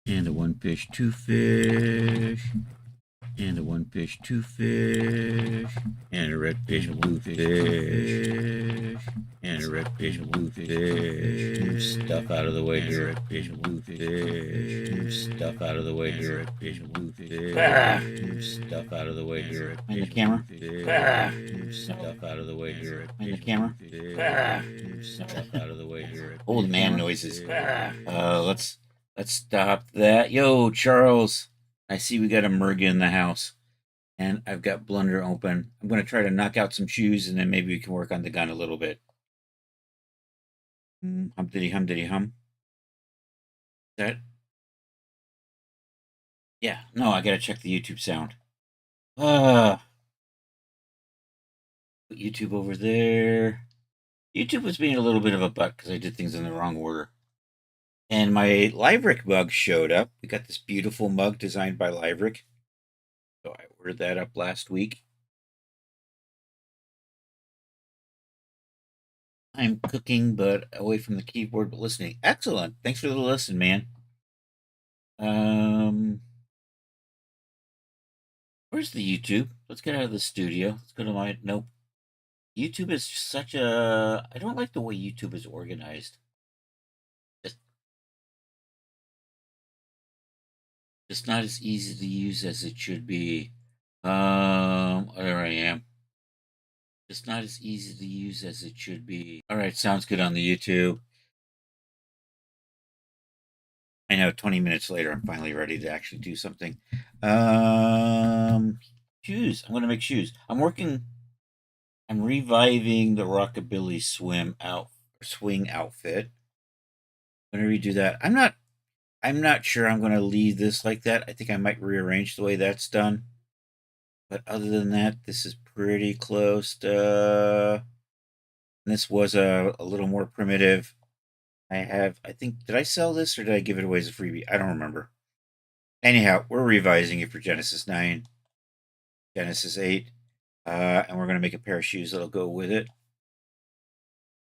And a one fish, two fish. And a one fish, two fish. And a red fish, blue fish. And a red fish, blue fish. Move stuff out of the way here. Red fish, blue fish. Move stuff out of the way here. Red fish, blue fish. Move stuff out of the way here. And the camera. Move stuff out of the way here. And the camera. Move stuff out of the way here. Old man noises. Let's stop that. Yo, Charles. I see we got a Mergen in the house. And I've got Blender open. I'm going to try to knock out some shoes, and then maybe we can work on the gun a little bit. Hum diddy hum diddy hum. That? Yeah. No, I got to check the YouTube sound. Put YouTube over there. YouTube was being a little bit of a butt because I did things in the wrong order. And my Liverick mug showed up. We got this beautiful mug designed by Liverick. So I ordered that up last week. I'm cooking, but away from the keyboard, but listening. Excellent. Thanks for the listen, man. Where's the YouTube? Let's get out of the studio. Let's go to my, nope. YouTube is such a, I don't like the way YouTube is organized. It's not as easy to use as it should be. There I am. It's not as easy to use as it should be. All right, sounds good on the YouTube. I know 20 minutes later, I'm finally ready to actually do something. Shoes. I'm going to make shoes. I'm reviving the Rockabilly swing outfit. I'm going to redo that. I'm not sure I'm going to leave this like that. I think I might rearrange the way that's done. But other than that, this is pretty close to... This was a little more primitive. I think, did I sell this or did I give it away as a freebie? I don't remember. Anyhow, we're revising it for Genesis 9, Genesis 8, and we're going to make a pair of shoes that'll go with it.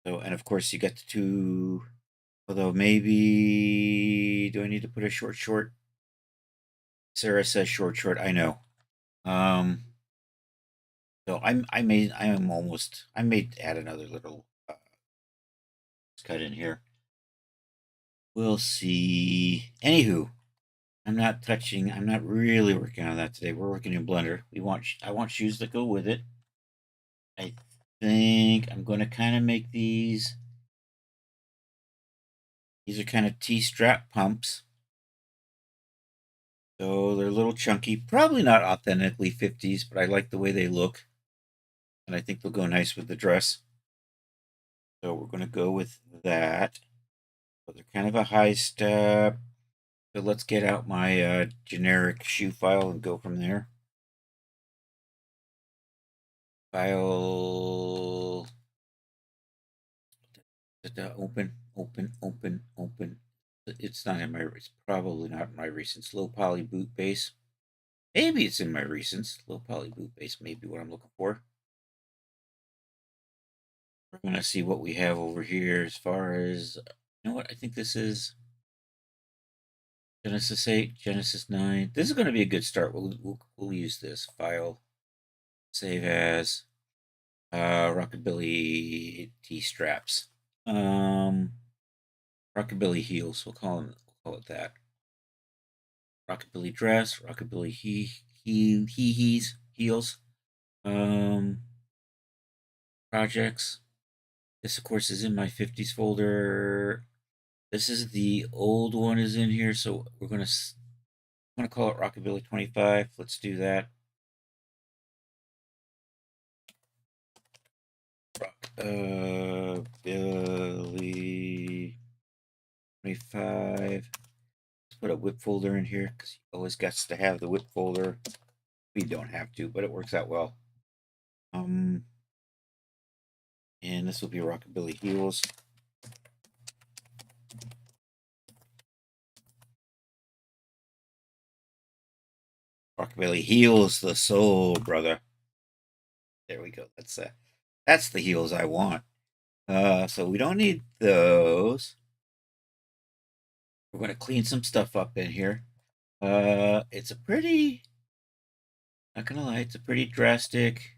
So, and of course, you got the two, although maybe, do I need to put a short? Sarah says short, I know. So I may add another little cut in here. We'll see. Anywho, I'm not really working on that today. We're working in Blender. I want shoes that go with it. I think I'm going to kind of make these. These are kind of T-strap pumps. So they're a little chunky. Probably not authentically 50s, but I like the way they look. And I think they'll go nice with the dress. So we're going to go with that. But they're kind of a high step. So let's get out my generic shoe file and go from there. File. Open. It's not in my, it's probably not in my recents. Low poly boot base. Maybe it's in my recents. Low poly boot base may be what I'm looking for. We're going to see what we have over here as far as, you know what, I think this is Genesis 8, Genesis 9. This is going to be a good start. We'll use this. File, save as, Rockabilly T-straps. Rockabilly heels, we'll call it that. Rockabilly dress, Rockabilly heels. Projects. This, of course, is in my 50s folder. This is the old one is in here, so I'm going to call it Rockabilly 25. Let's do that. Rockabilly 25. Let's put a whip folder in here because you always got to have the whip folder. We don't have to, but it works out well. And this will be Rockabilly heels. Rockabilly heels the soul, brother. There we go. That's the heels I want. So we don't need those. We're going to clean some stuff up in here. It's a pretty, not gonna lie, it's a pretty drastic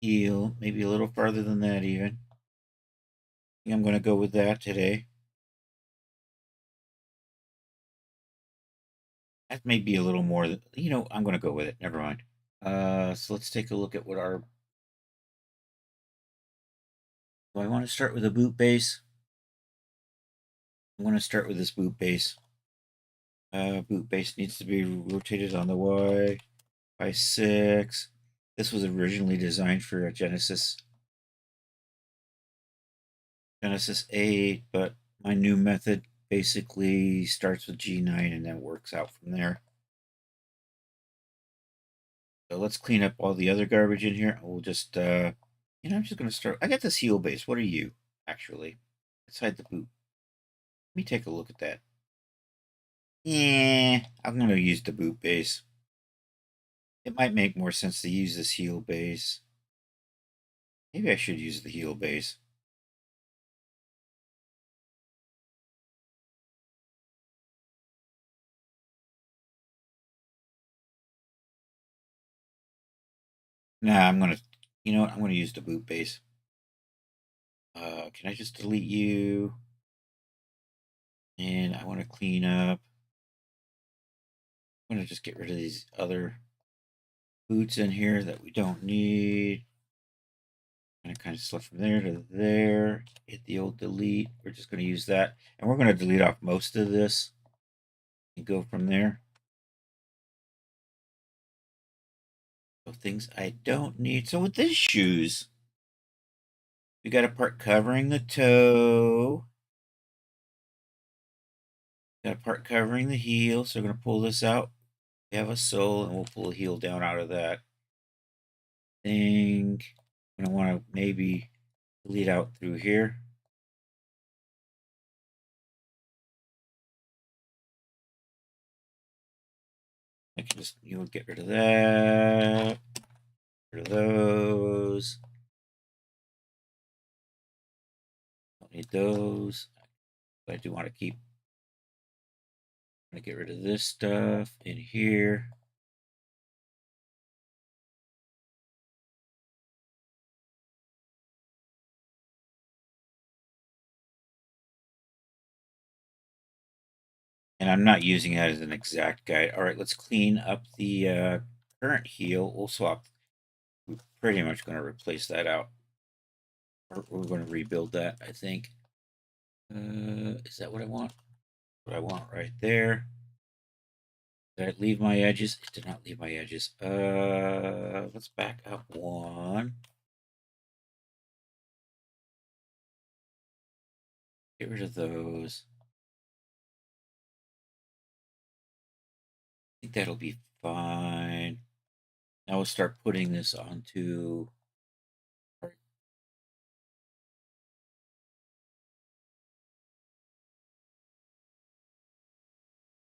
heal. Maybe a little farther than that even. I think I'm going to go with that today. That may be a little more, I'm going to go with it. Never mind. So let's take a look at what our... Do I want to start with a boot base? I'm going to start with this boot base. Boot base needs to be rotated on the Y by 6. This was originally designed for a Genesis 8, but my new method basically starts with G9 and then works out from there. So let's clean up all the other garbage in here. We'll just, I'm just going to start. I got this heel base. What are you, actually? Let's hide the boot. Let me take a look at that. Yeah, I'm going to use the boot base. It might make more sense to use this heel base. Maybe I should use the heel base. Nah, I'm going to, you know what? I'm going to use the boot base. Can I just delete you? And I want to clean up. I'm going to just get rid of these other boots in here that we don't need. I'm going to kind of slip from there to there. Hit the old delete. We're just going to use that. And we're going to delete off most of this and go from there. So things I don't need. So with these shoes, we got a part covering the toe. Got a part covering the heel. So we're going to pull this out. We have a sole and we'll pull a heel down out of that. Thing. I'm going to want to maybe delete out through here. I can just, get rid of that. Get rid of those. Don't need those. But I do want to keep. I'm going to get rid of this stuff in here. And I'm not using that as an exact guide. All right, let's clean up the current heel. We'll swap. We're pretty much going to replace that out. We're going to rebuild that, I think. Is that what I want? What I want right there. Did I leave my edges? It did not leave my edges. Let's back up one. Get rid of those. I think that'll be fine. Now we'll start putting this onto.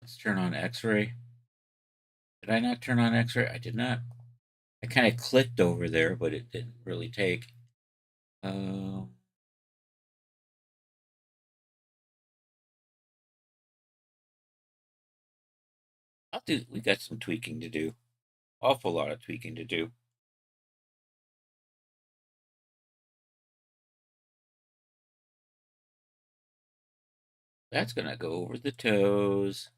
Let's turn on X-ray. Did I not turn on X-ray? I did not. I kind of clicked over there, but it didn't really take. We got some tweaking to do. Awful lot of tweaking to do. That's gonna go over the toes.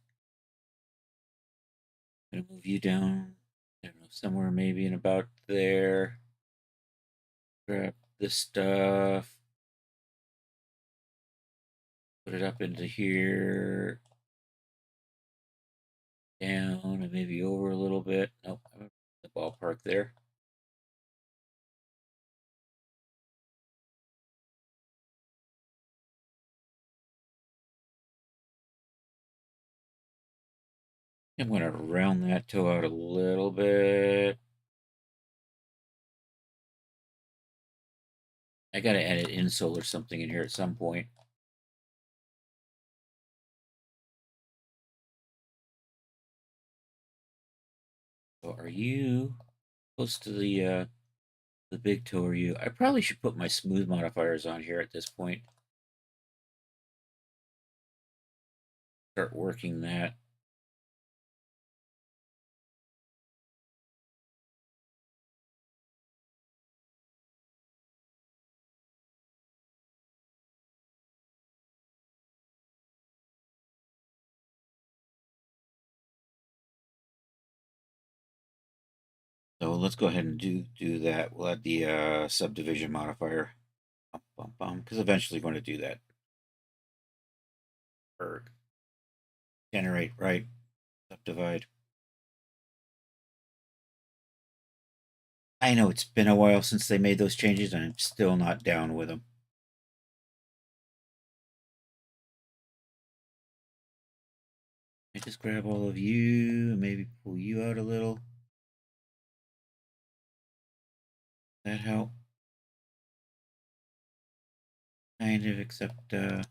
I'm gonna move you down. I don't know, somewhere maybe in about there. Grab this stuff. Put it up into here. Down and maybe over a little bit. Nope, I'm the ballpark there. I'm going to round that toe out a little bit. I got to add an insole or something in here at some point. So are you close to the big toe? Are you? I probably should put my smooth modifiers on here at this point. start working that. So let's go ahead and do that. We'll add the subdivision modifier. Because eventually we're going to do that. Or generate, right? Subdivide. I know it's been a while since they made those changes, and I'm still not down with them. I just grab all of you and maybe pull you out a little. That help? Kind of, except nope,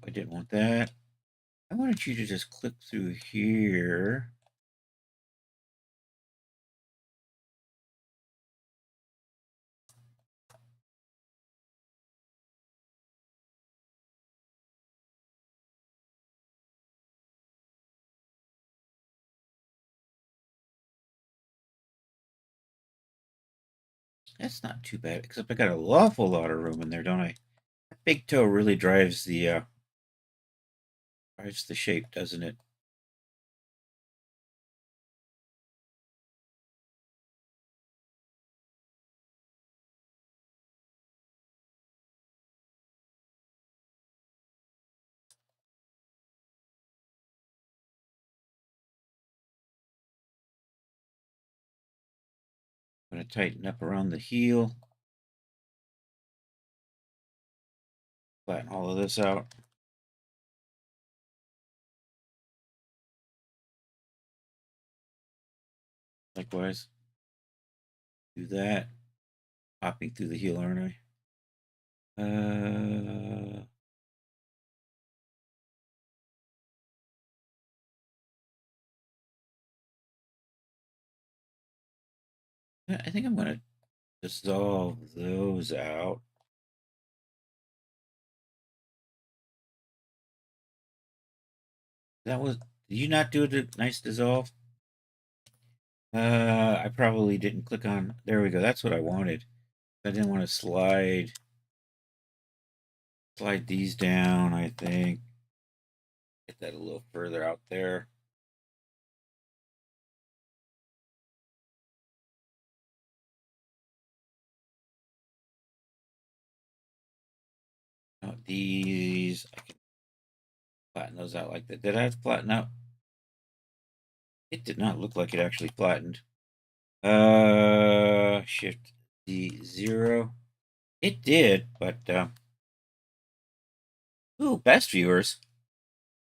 I didn't want that. I wanted you to just click through here. That's not too bad, except I got an awful lot of room in there, don't I? That big toe really drives the shape, doesn't it? I'm going to tighten up around the heel. Flatten all of this out. Likewise. Do that. Hopping through the heel, aren't I? I think I'm going to dissolve those out. That was, did you not do a nice dissolve? I probably didn't click on, there we go. That's what I wanted. I didn't want to slide these down, I think. Get that a little further out there. Now these, I can flatten those out like that. Did I flatten out? It did not look like it actually flattened. Shift the 0. It did, but ooh, best viewers.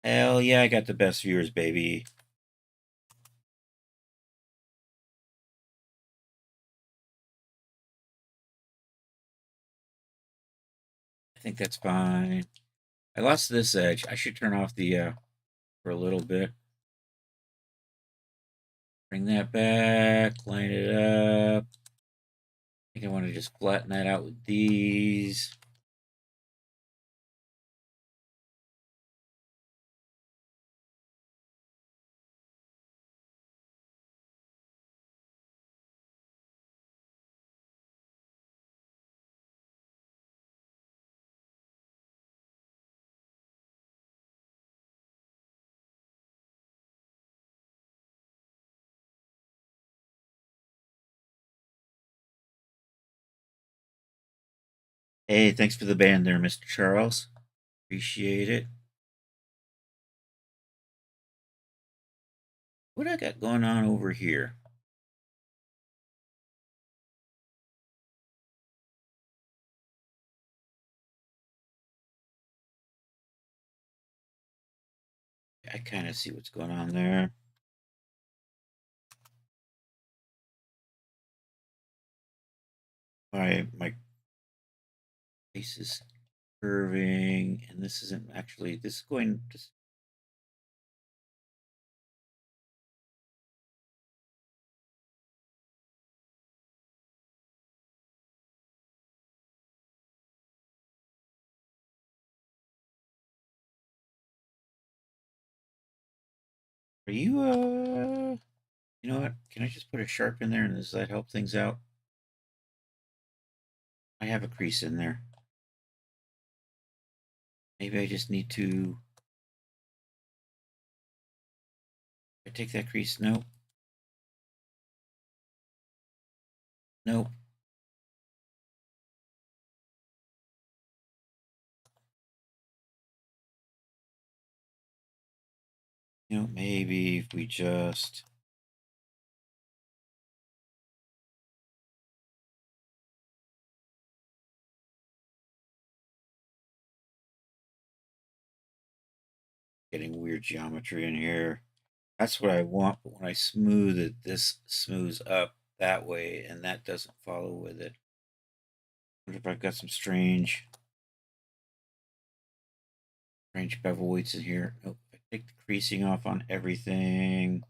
Hell yeah, I got the best viewers, baby. I think that's fine. I lost this edge. I should turn off the for a little bit. Bring that back, line it up. I think I want to just flatten that out with these. Hey, thanks for the band there, Mr. Charles. Appreciate it. What I got going on over here? I kind of see what's going on there. My face is curving, and this isn't actually. This is going. Are you, you know what? Can I just put a sharp in there and does that help things out? I have a crease in there. Maybe I just need to. I take that crease. Nope. Nope. You know, maybe if we just. Getting weird geometry in here. That's what I want, but when I smooth it, this smooths up that way, and that doesn't follow with it. What if I've got some strange bevel weights in here? Nope. I take the creasing off on everything.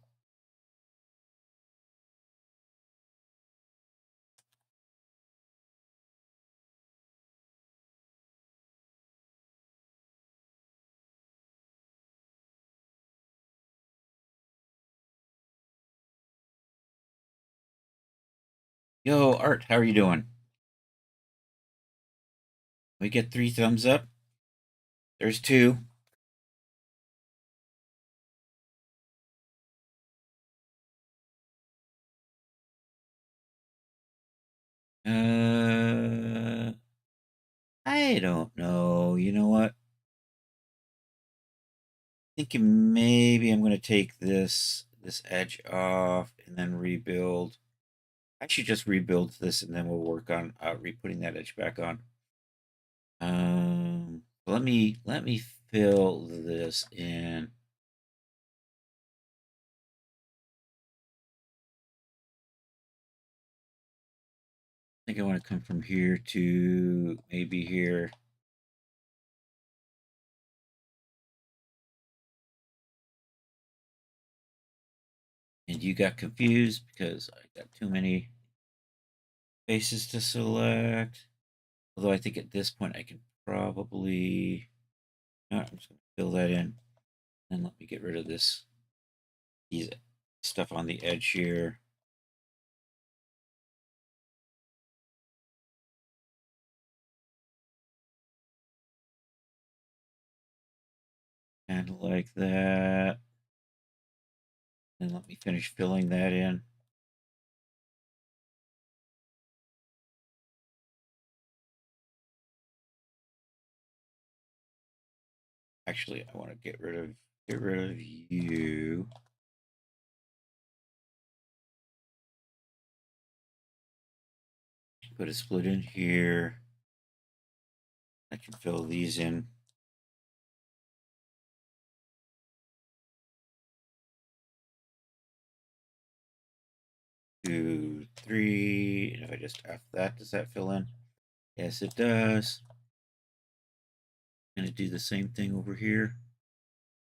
Yo, Art, how are you doing? We get 3 thumbs up. There's 2. I don't know. You know what? Thinking maybe I'm going to take this edge off and then rebuild. I should just rebuild this and then we'll work on re-putting that edge back on. Let me fill this in. I think I want to come from here to maybe here. And you got confused because I got too many faces to select. Although I think at this point I can probably. No, I'm just going to fill that in. And let me get rid of these stuff on the edge here. And like that. And let me finish filling that in. Actually, I want to get rid of you. Put a split in here. I can fill these in. Two, three. And if I just F that, does that fill in? Yes, it does. Gonna do the same thing over here.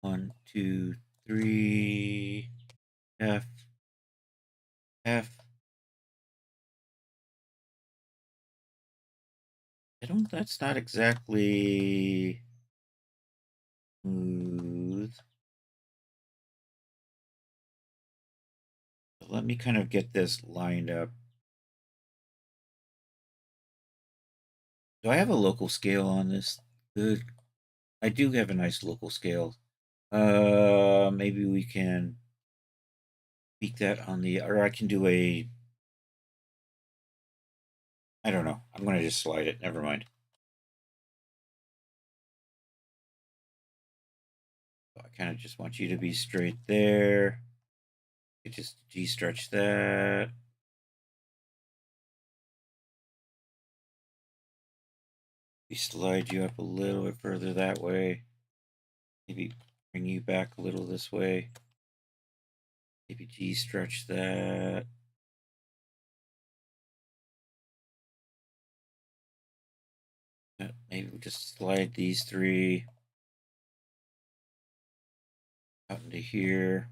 1, 2, 3. F. F. That's not exactly smooth. So let me kind of get this lined up. Do I have a local scale on this? Good. I do have a nice local scale. Maybe we can tweak that on the, or I can do a, I don't know. I'm going to just slide it. Never mind. I kind of just want you to be straight there. You just G-stretch that. We slide you up a little bit further that way. Maybe bring you back a little this way. Maybe G-stretch that. Maybe we'll just slide these 3 out into here.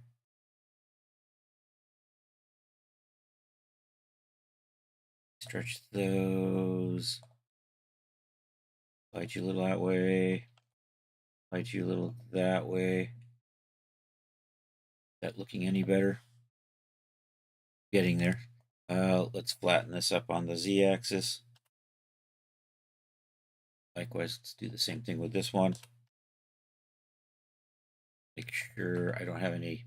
Stretch those. Slide you a little that way. Slide you a little that way. That looking any better? Getting there. Let's flatten this up on the z-axis. Likewise, let's do the same thing with this one. Make sure I don't have any.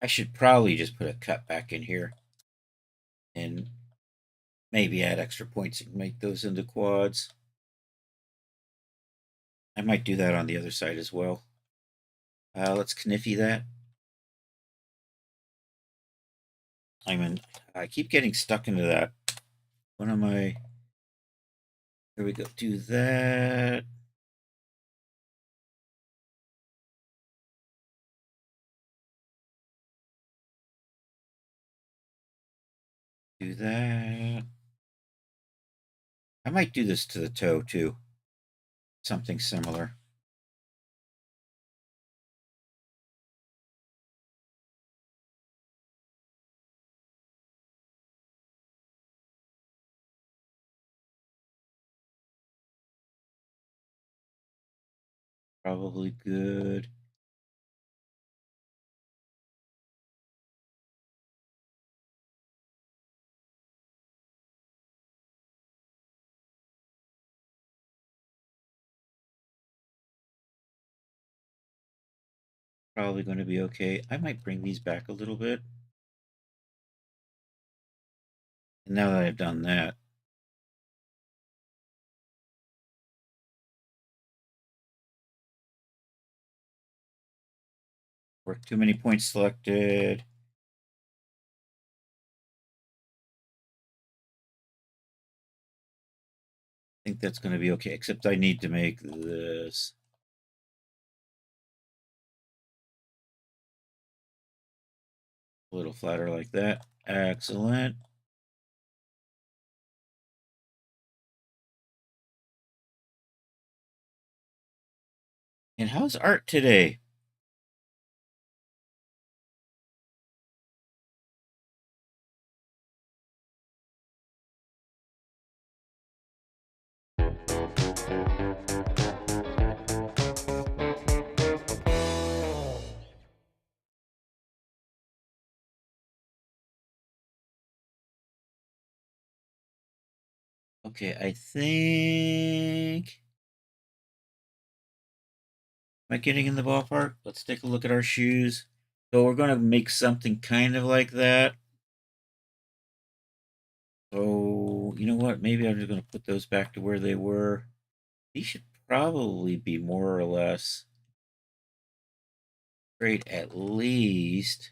I should probably just put a cut back in here and maybe add extra points and make those into quads. I might do that on the other side as well. Let's kniffy that. I keep getting stuck into that. What am I? Here we go. Do that. Do that. I might do this to the toe too. Something similar. Probably good. Probably going to be okay. I might bring these back a little bit. And now that I've done that, work too many points selected. I think that's going to be okay, except I need to make this a little flatter like that. Excellent. And how's art today? Okay, I think. Am I getting in the ballpark? Let's take a look at our shoes. So we're going to make something kind of like that. So, you know what? Maybe I'm just going to put those back to where they were. These should probably be more or less straight at least.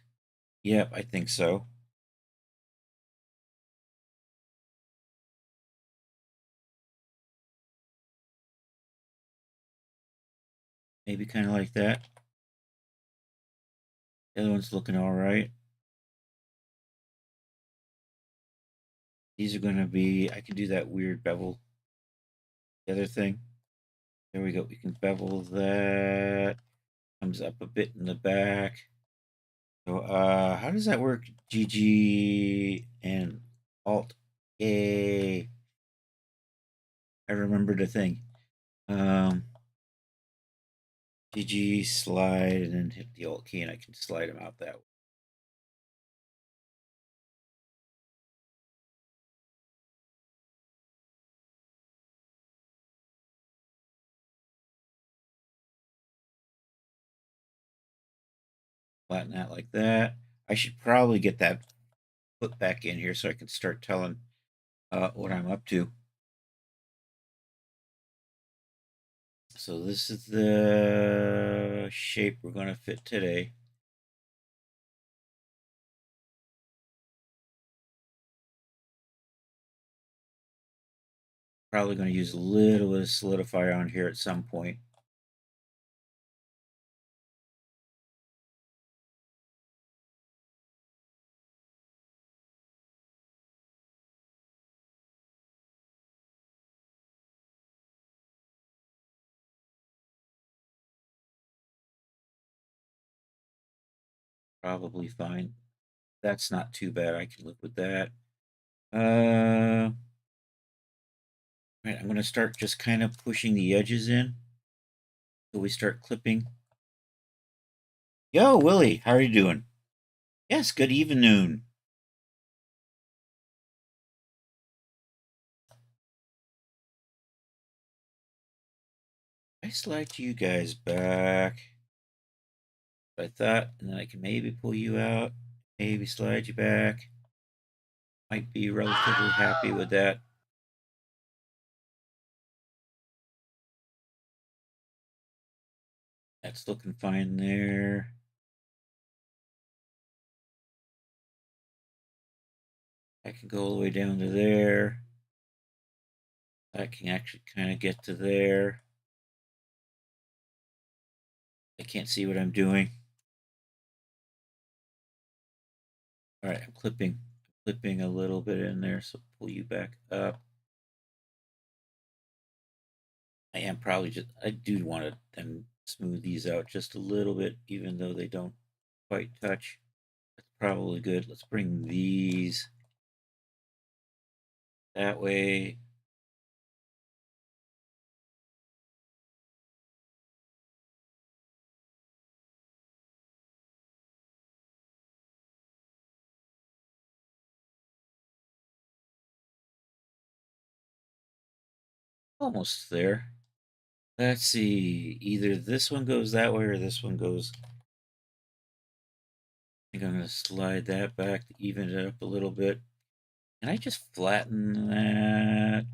Yep, I think so. Maybe kind of like that. The other one's looking all right. These are going to be, I can do that weird bevel. The other thing. There we go. We can bevel that. Comes up a bit in the back. So, how does that work? GG and Alt A. I remembered a thing. GG slide and then hit the Alt key and I can slide them out that way. Flatten that like that. I should probably get that put back in here so I can start telling what I'm up to. So this is the shape we're going to fit today. Probably going to use a little bit of solidifier on here at some point. Probably fine. That's not too bad. I can live with that. Right, I'm going to start just kind of pushing the edges in so we start clipping. Yo, Willie, how are you doing? Yes, good evening. I slide you guys back. I thought, and then I can maybe pull you out, maybe slide you back. Might be relatively happy with that. That's looking fine there. I can go all the way down to there. I can actually kind of get to there. I can't see what I'm doing. All right, I'm clipping a little bit in there, so pull you back up. I am probably I do want to then smooth these out just a little bit, even though they don't quite touch. That's probably good. Let's bring these that way. Almost there. Let's see. Either this one goes that way or this one goes. I think I'm going to slide that back to even it up a little bit. Can I just flatten that?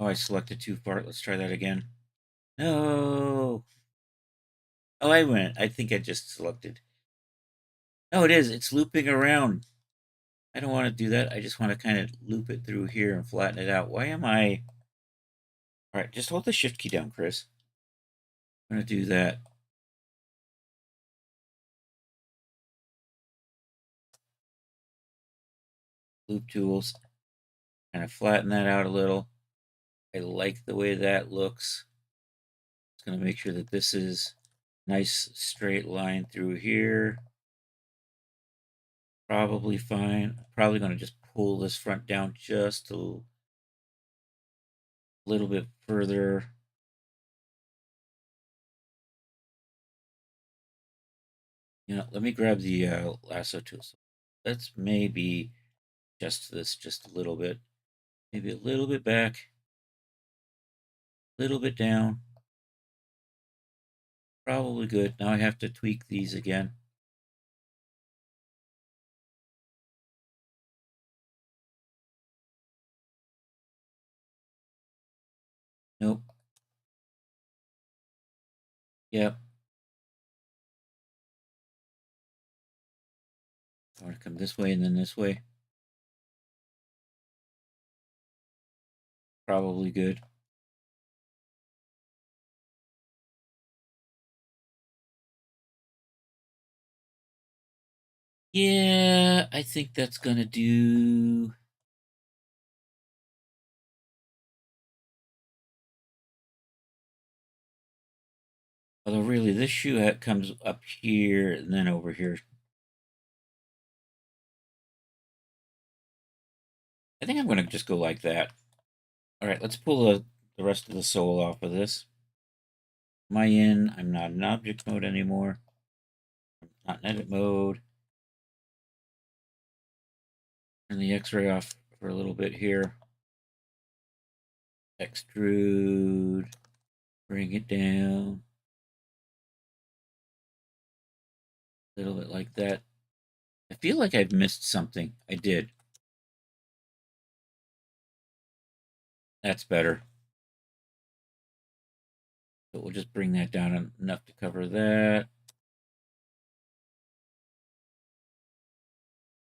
Oh, I selected too far. Let's try that again. No. Oh, I went. I think I just selected. No, it is. It's looping around. I don't want to do that. I just want to kind of loop it through here and flatten it out. Why am I? All right, just hold the shift key down, Chris. I'm going to do that. Loop tools. Kind of flatten that out a little. I like the way that looks. Just going to make sure that this is nice straight line through here. Probably fine. Probably going to just pull this front down just a little bit further. You know, let me grab the lasso tool. So let's maybe adjust this just a little bit. Maybe a little bit back, a little bit down. Probably good. Now I have to tweak these again. Nope. Yep. I want to come this way and then this way. Probably good. Yeah, I think that's gonna do. Although really, this shoe comes up here and then over here. I think I'm gonna just go like that. All right, let's pull the rest of the sole off of this. Am I in? I'm not in object mode anymore. Not in edit mode. Turn the X-ray off for a little bit here. Extrude. Bring it down. A little bit like that. I feel like I've missed something. I did. That's better. But we'll just bring that down enough to cover that.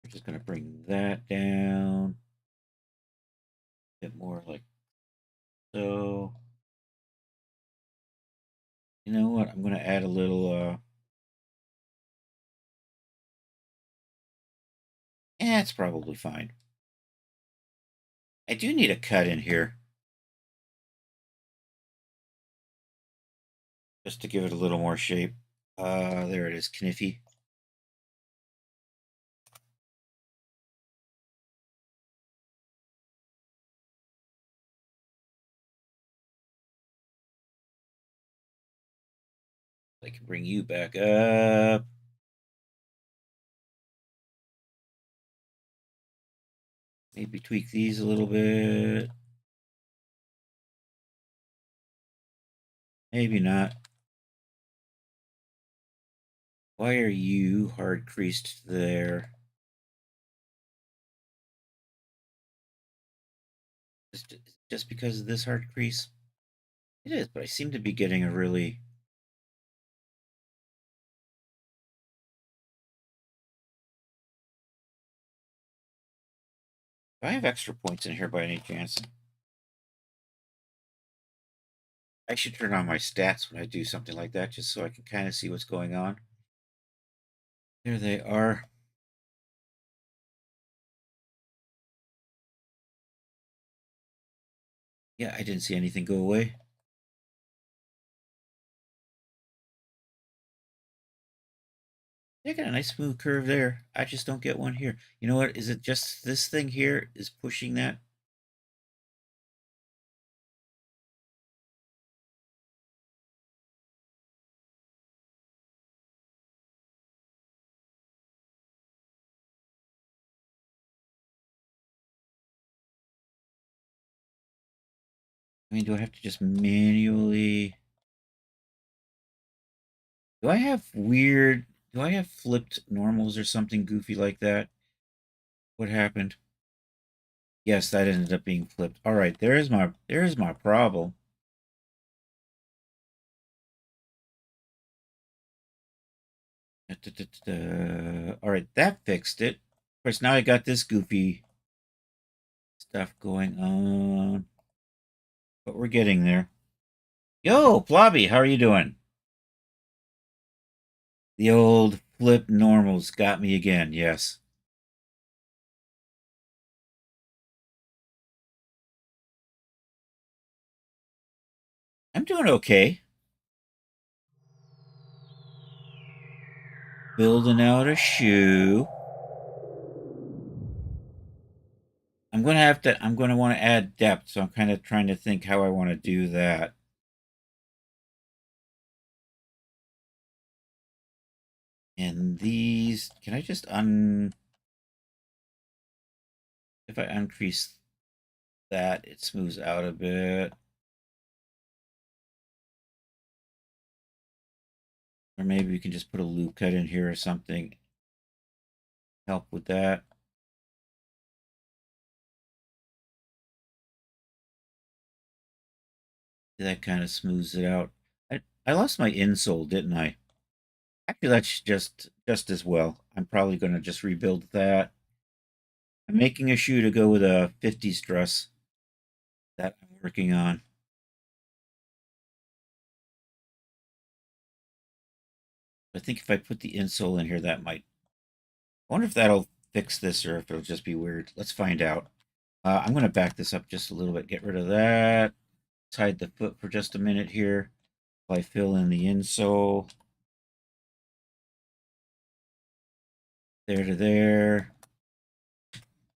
We're just going to bring that down. A bit more like so. You know what? I'm going to add a little. It's probably fine. I do need a cut in here. Just to give it a little more shape. There it is, Kniffy. I can bring you back up. Maybe tweak these a little bit. Maybe not. Why are you hard creased there? Just because of this hard crease? It is, but I seem to be getting a really... Do I have extra points in here by any chance? I should turn on my stats when I do something like that, just so I can kind of see what's going on. There they are. Yeah, I didn't see anything go away. I got a nice smooth curve there. I just don't get one here. You know what? Is it just this thing here is pushing that? I mean, do I have to just manually... Do I have weird... Do I have flipped normals or something goofy like that? What happened? Yes, that ended up being flipped. All right, there's my problem. All right, that fixed it. Of course, now I got this goofy stuff going on. But we're getting there. Yo, Plobby, how are you doing? The old flip normals got me again, yes. I'm doing okay. Building out a shoe. I'm gonna want to add depth, so I'm kind of trying to think how I want to do that. And these, can I just if I uncrease that, it smooths out a bit. Or maybe we can just put a loop cut in here or something. Help with that. That kind of smooths it out. I lost my insole, didn't I? Actually, that's just as well. I'm probably going to just rebuild that. I'm making a shoe to go with a 50s dress that I'm working on. I think if I put the insole in here, that might... I wonder if that'll fix this or if it'll just be weird. Let's find out. I'm going to back this up just a little bit. Get rid of that. Let's hide the foot for just a minute here. If I fill in the insole. There to there.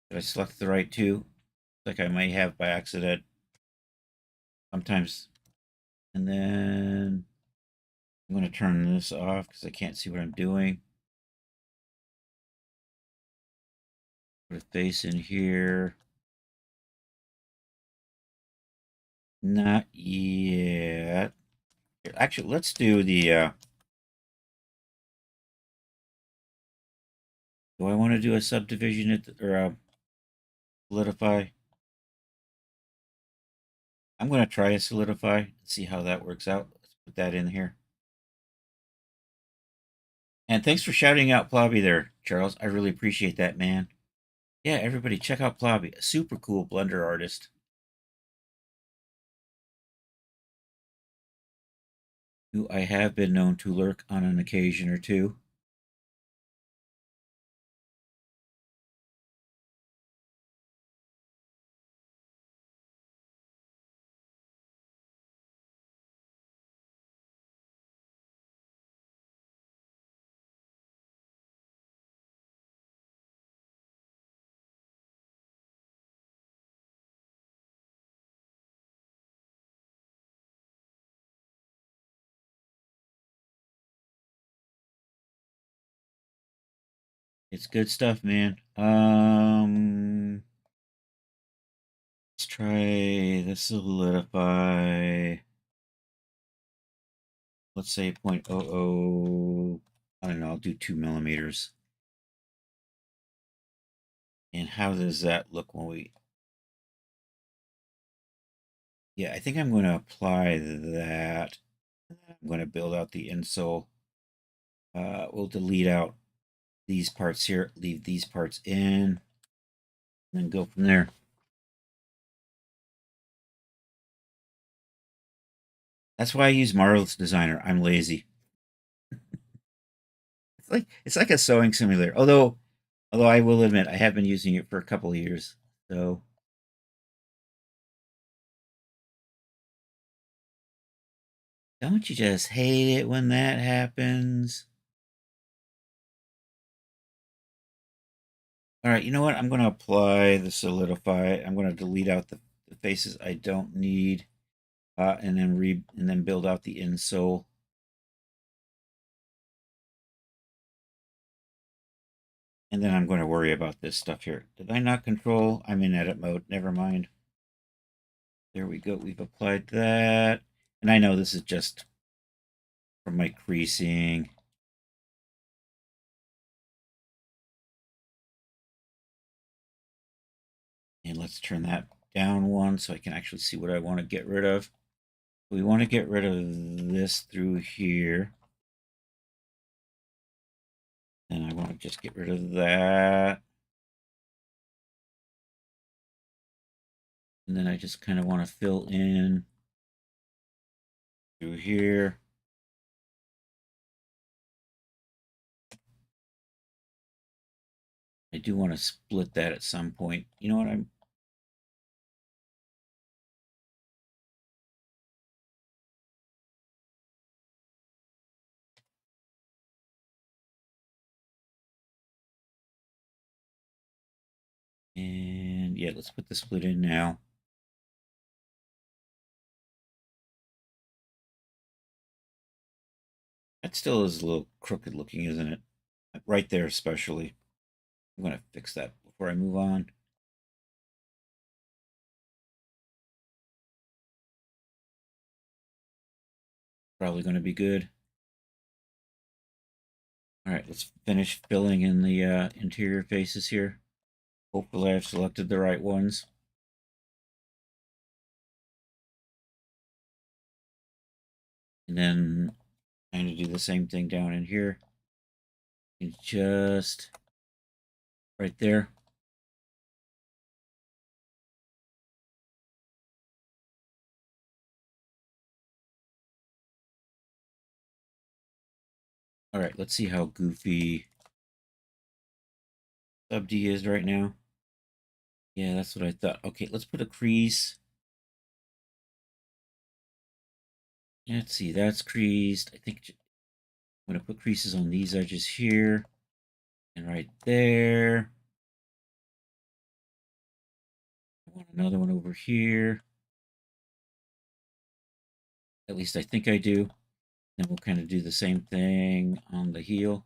Did I select the right two? Like I may have by accident. Sometimes. And then I'm going to turn this off because I can't see what I'm doing. Put a face in here. Not yet. Actually, let's do the... do I want to do a subdivision or a solidify? I'm going to try a solidify and see how that works out. Let's put that in here. And thanks for shouting out Plobby there, Charles. I really appreciate that, man. Yeah, everybody check out Plobby, a super cool Blender artist. Who I have been known to lurk on an occasion or two. It's good stuff, man. Let's try the solidify. Let's say 0.00. I don't know. I'll do 2 millimeters. And how does that look when we? Yeah, I think I'm going to apply that. I'm going to build out the insole. We'll delete out these parts here, leave these parts in, and then go from there. That's why I use Marvelous Designer. I'm lazy. It's like a sewing simulator. Although I will admit I have been using it for a couple of years. So don't you just hate it when that happens? All right, you know what? I'm going to apply the solidify. I'm going to delete out the faces I don't need, and then build out the insole. And then I'm going to worry about this stuff here. Did I not control? I'm in edit mode. Never mind. There we go. We've applied that. And I know this is just from my creasing. And let's turn that down one so I can actually see what I want to get rid of. We want to get rid of this through here. And I want to just get rid of that. And then I just kind of want to fill in through here. I do want to split that at some point. You know what? And yeah, let's put the split in now. That still is a little crooked looking, isn't it? Right there, especially. I'm going to fix that before I move on. Probably going to be good. All right, let's finish filling in the interior faces here. Hopefully I've selected the right ones. And then kind of do the same thing down in here. And just right there. All right, let's see how goofy Sub D is right now. Yeah, that's what I thought. Okay, let's put a crease. Let's see, that's creased. I think I'm going to put creases on these edges here and right there. I want another one over here. At least I think I do. Then we'll kind of do the same thing on the heel.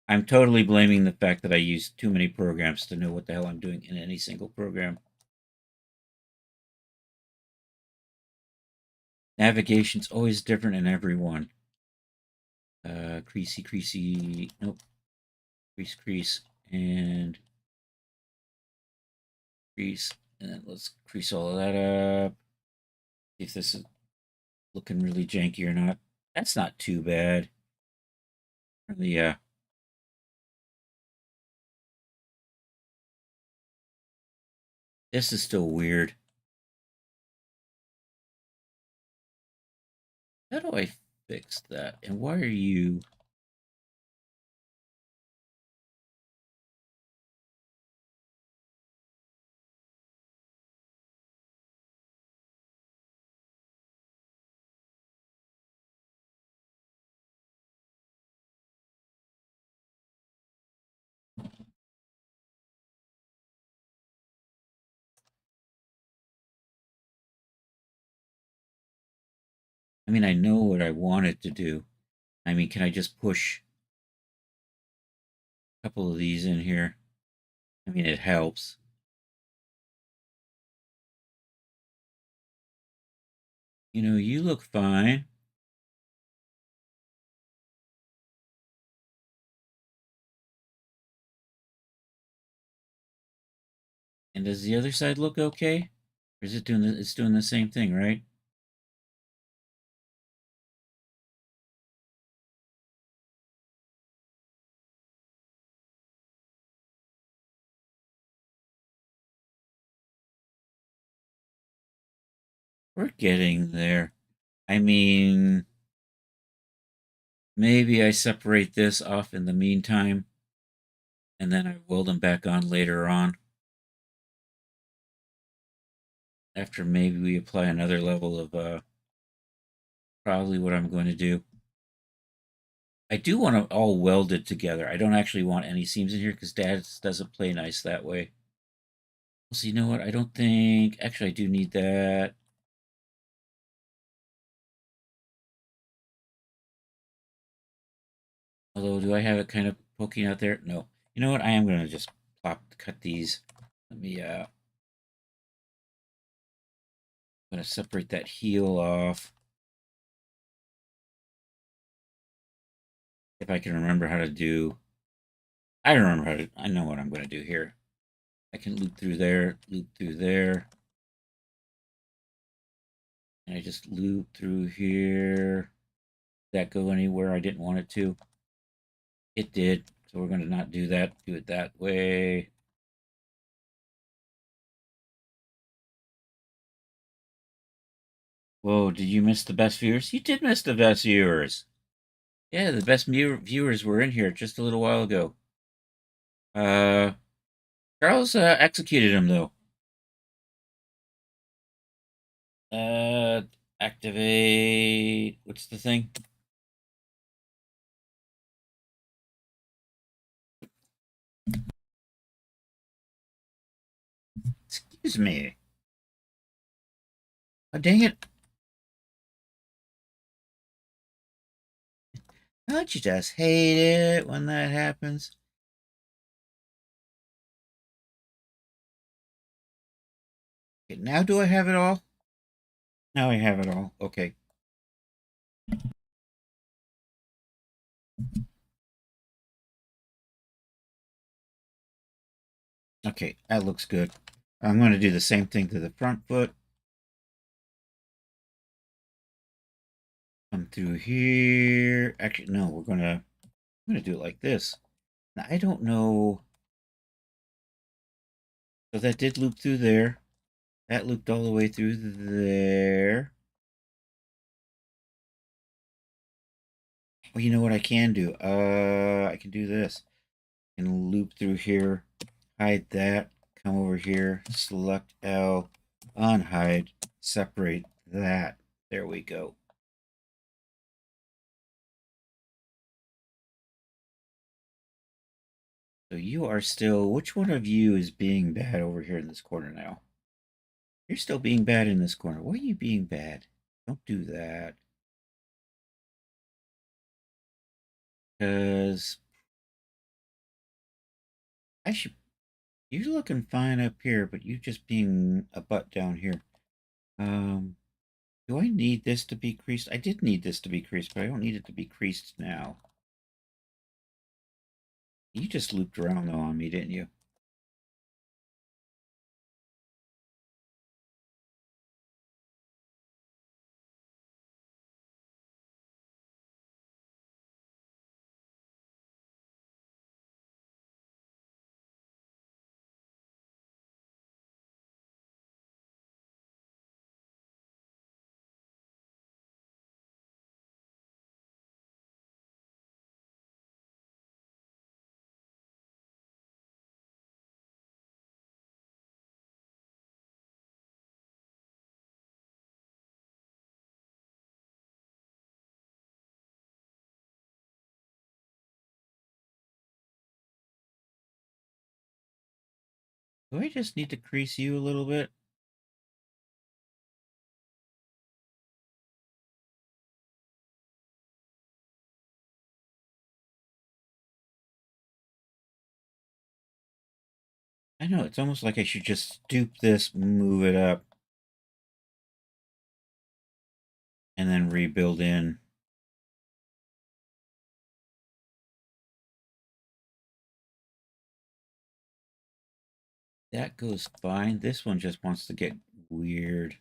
I'm totally blaming the fact that I use too many programs to know what the hell I'm doing in any single program. Navigation's always different in every one. Creasy, creasy, nope. Crease, crease, and crease. And then let's crease all of that up. See if this is looking really janky or not. That's not too bad. Really, this is still weird. How do I fix that? And why are you? I mean, I know what I wanted to do. I mean, can I just push a couple of these in here? I mean, it helps. You know, you look fine. And does the other side look okay? Or is it doing it's doing the same thing, right? We're getting there. I mean, maybe I separate this off in the meantime, and then I weld them back on later on. After maybe we apply another level of probably what I'm going to do. I do want them all welded together. I don't actually want any seams in here because Dad doesn't play nice that way. So you know what? I don't think... Actually, I do need that. Although, do I have it kind of poking out there? No. You know what? I am going to just cut these. Let me, I'm going to separate that heel off. If I can remember how to do... I remember how to... I know what I'm going to do here. I can loop through there, and I just loop through here. Did that go anywhere I didn't want it to? It did. So we're going to not do that. Do it that way. Whoa, did you miss the best viewers? You did miss the best viewers. Yeah, the best viewers were in here just a little while ago. Uh, Charles executed him, though. Uh, Activate... What's the thing? Excuse me. Oh, dang it. Don't you just hate it when that happens? Okay, now do I have it all? Now I have it all. Okay. Okay, that looks good. I'm going to do the same thing to the front foot. Come through here. Actually, no, I'm gonna do it like this. Now, I don't know. So that did loop through there. That looped all the way through there. Well, you know what I can do? I can do this. And loop through here. Hide that. Come over here. Select L. Unhide. Separate that. There we go. So you are still... Which one of you is being bad over here in this corner now? You're still being bad in this corner. Why are you being bad? Don't do that. Because I should... You're looking fine up here, but you just being a butt down here. Do I need this to be creased? I did need this to be creased, but I don't need it to be creased now. You just looped around though on me, didn't you? Do I just need to crease you a little bit? I know, it's almost like I should just stoop this, move it up, and then rebuild in. That goes fine. This one just wants to get weird. Does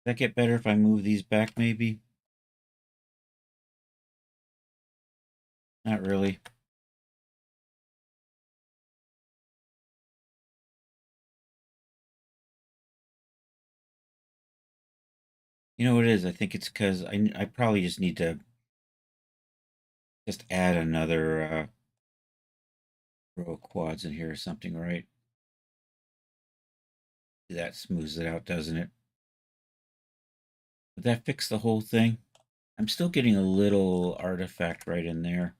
that get better if I move these back, maybe? Not really. You know what it is? I think it's because I probably just need to just add another row of quads in here or something, right? That smooths it out, doesn't it? Would that fix the whole thing? I'm still getting a little artifact right in there.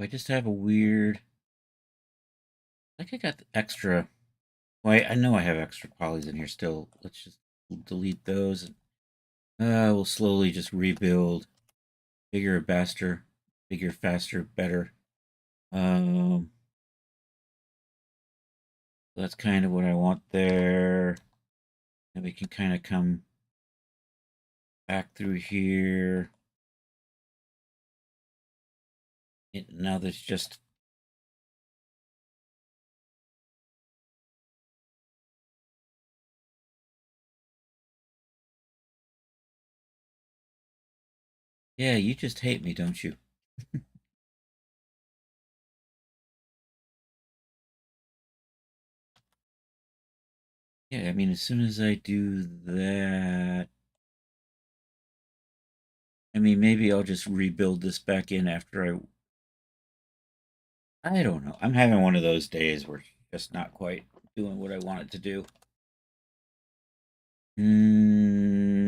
I just have a weird. Like I got extra. Well, I know I have extra polys in here still. Let's just delete those. And, we'll slowly just rebuild. Bigger, faster, bigger, faster, better. Um, that's kind of what I want there. And we can kind of come back through here. Now there's just yeah, you just hate me, don't you? Yeah, I mean, as soon as I do that, I mean, maybe I'll just rebuild this back in after I don't know. I'm having one of those days where it's just not quite doing what I want it to do. Mm,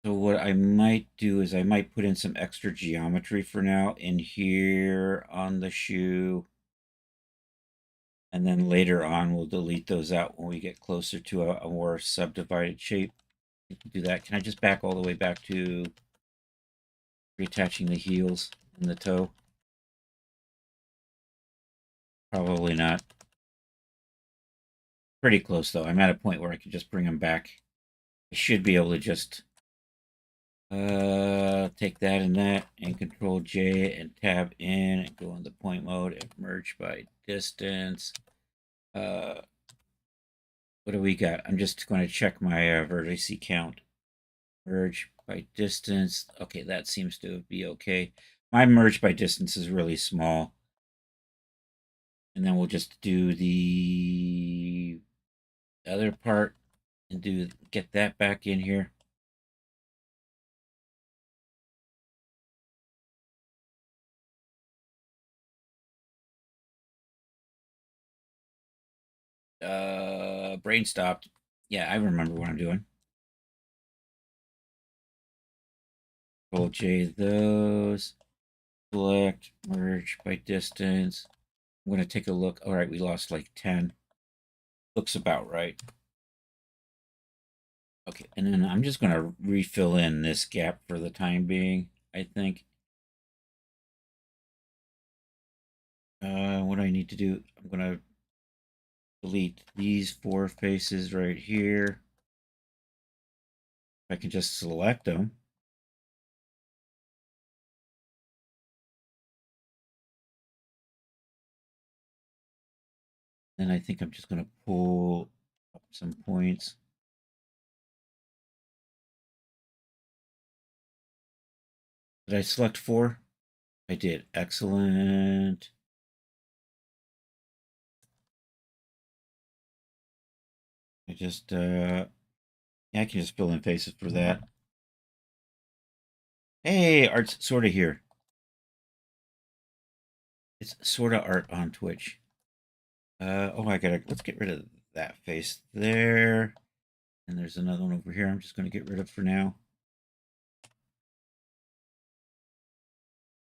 so what I might do is I might put in some extra geometry for now in here on the shoe. And then later on, we'll delete those out when we get closer to a more subdivided shape. We can do that. Can I just back all the way back to reattaching the heels and the toe? Probably not. Pretty close, though. I'm at a point where I can just bring them back. I should be able to just take that and that and Control J and tab in and go into point mode and merge by distance. What do we got? I'm just going to check my vertice count. Merge by distance. Okay, that seems to be okay. My merge by distance is really small. And then we'll just do the other part and get that back in here. Brain stopped. Yeah, I remember what I'm doing. Control J those. Select, merge by distance. I'm going to take a look. All right, we lost like 10. Looks about right. Okay, and then I'm just going to refill in this gap for the time being, I think. What do I need to do? I'm going to delete these 4 faces right here. I can just select them. Then I think I'm just going to pull up some points. Did I select 4? I did. Excellent. I just, yeah, I can just fill in faces for that. Hey, Art's sort of here. It's sort of Art on Twitch. Let's get rid of that face there. And there's another one over here I'm just going to get rid of for now.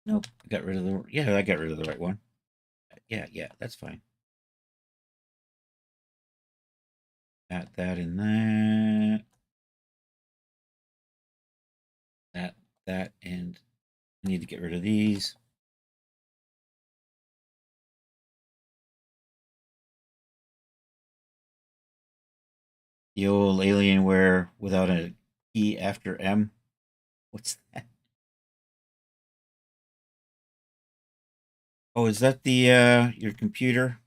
Nope, I got rid of I got rid of the right one. Yeah, that's fine. That, and that. That, and I need to get rid of these. The old Alienware without a E after M. What's that? Oh, is that the your computer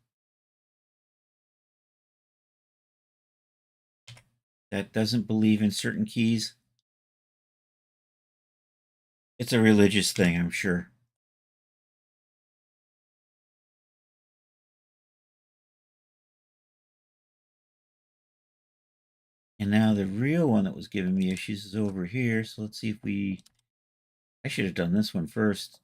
that doesn't believe in certain keys? It's a religious thing, I'm sure. And now the real one that was giving me issues is over here. So let's see if we... I should have done this one first.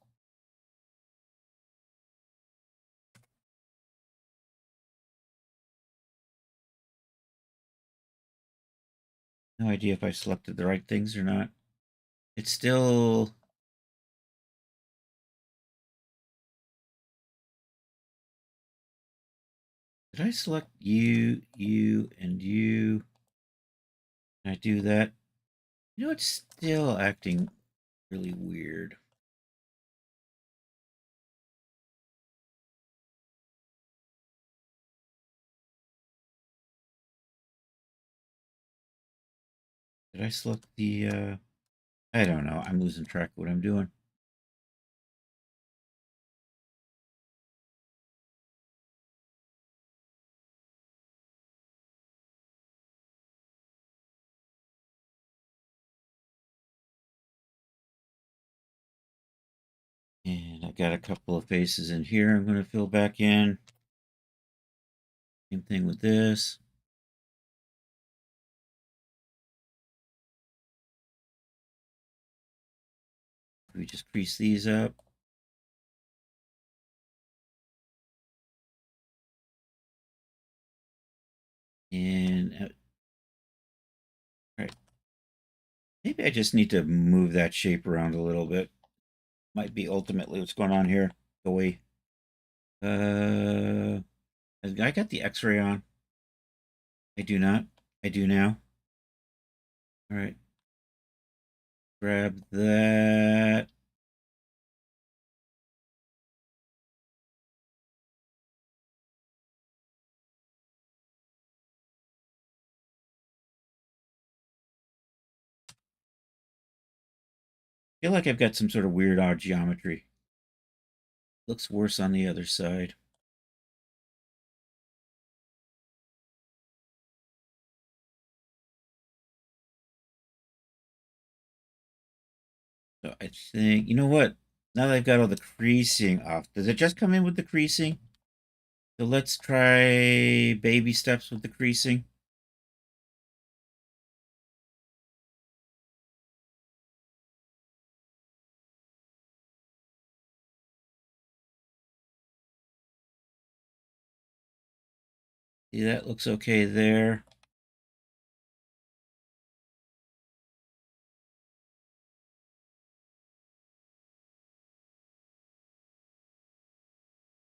No idea if I selected the right things or not. It's still... Did I select you, and you? Can I do that? You know, it's still acting really weird. Did I select the... I don't know. I'm losing track of what I'm doing. And I got a couple of faces in here I'm going to fill back in. Same thing with this. We just crease these up. And all right. Maybe I just need to move that shape around a little bit. Might be ultimately what's going on here. Go away. I got the X-ray on. I do not. I do now. All right. Grab that. Feel like I've got some sort of weird odd geometry. Looks worse on the other side. So I think, you know what? Now that I've got all the creasing off, does it just come in with the creasing? So let's try baby steps with the creasing. See, that looks okay there.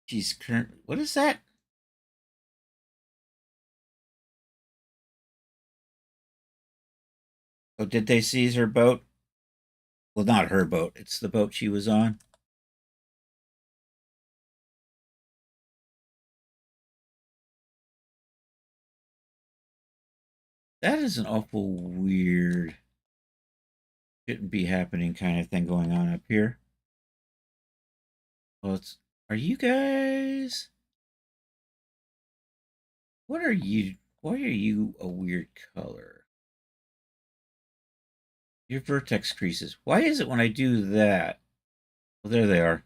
Geez, what is that? Oh, did they seize her boat? Well, not her boat. It's the boat she was on. That is an awful weird, shouldn't be happening kind of thing going on up here. Well, are you guys? What are you? Why are you a weird color? Your vertex creases. Why is it when I do that? Well, there they are.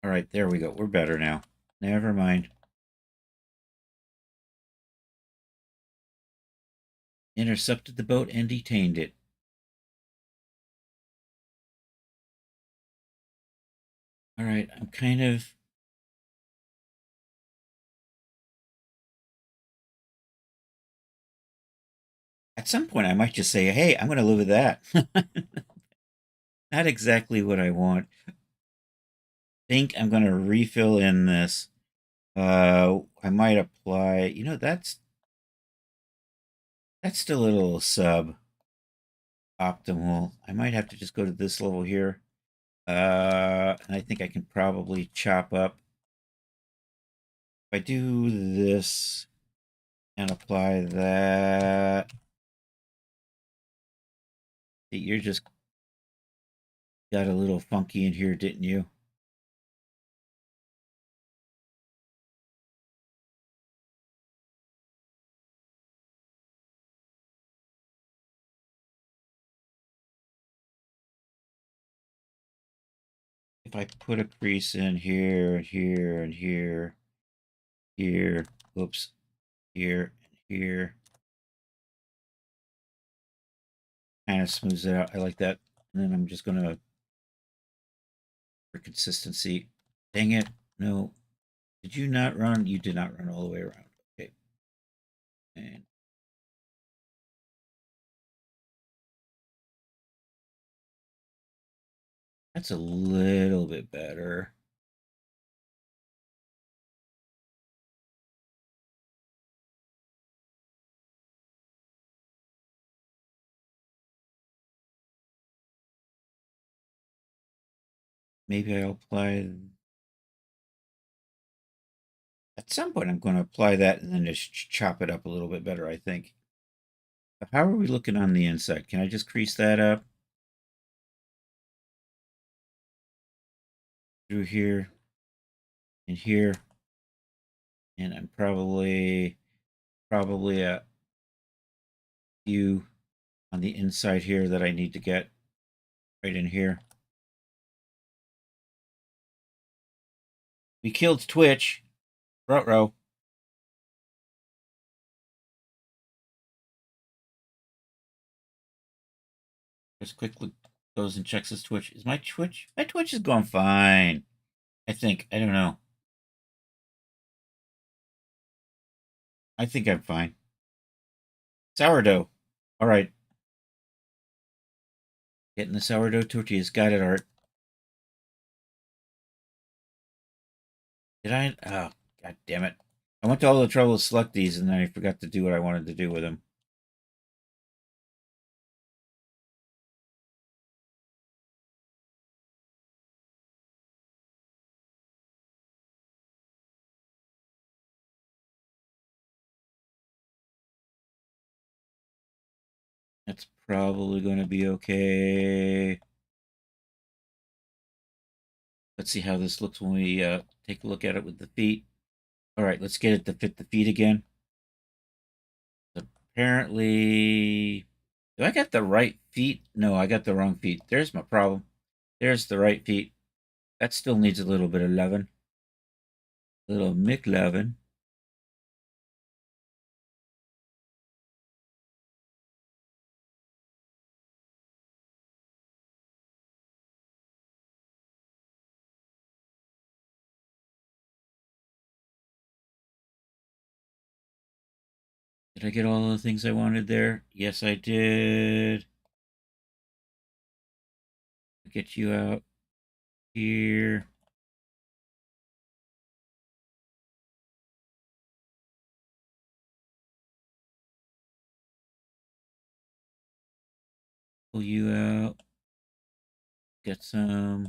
All right, there we go. We're better now. Never mind. Intercepted the boat and detained it. All right, I'm kind of... At some point, I might just say, hey, I'm going to live with that. Not exactly what I want. Think I'm going to refill in this. I might apply, that's still a little sub optimal. I might have to just go to this level here. And I think I can probably chop up. If I do this and apply that, you're just got a little funky in here, didn't you? If I put a crease in here and here and here, here, whoops, here and here, kind of smooths it out. I like that. And then I'm just gonna, for consistency, dang it, no. Did you not run? You did not run all the way around. Okay. And that's a little bit better. Maybe I'll apply, at some point I'm going to apply that and then just chop it up a little bit better, I think. How are we looking on the inside? Can I just crease that up? Through here and here. And I'm probably a few on the inside here that I need to get right in here. We killed Twitch. Ruh-roh. Just quickly goes and checks his Twitch. Is my Twitch? My Twitch is going fine. I think. I don't know. I think I'm fine. Sourdough. All right. Getting the sourdough tortillas. Got it, Art. Did I? Oh, god damn it. I went to all the trouble to select these and then I forgot to do what I wanted to do with them. That's probably going to be okay. Let's see how this looks when we take a look at it with the feet. All right, let's get it to fit the feet again. Apparently, do I got the right feet? No, I got the wrong feet. There's my problem. There's the right feet. That still needs a little bit of loving. Little McLovin. Did I get all the things I wanted there? Yes, I did. Get you out here. Pull you out. Get some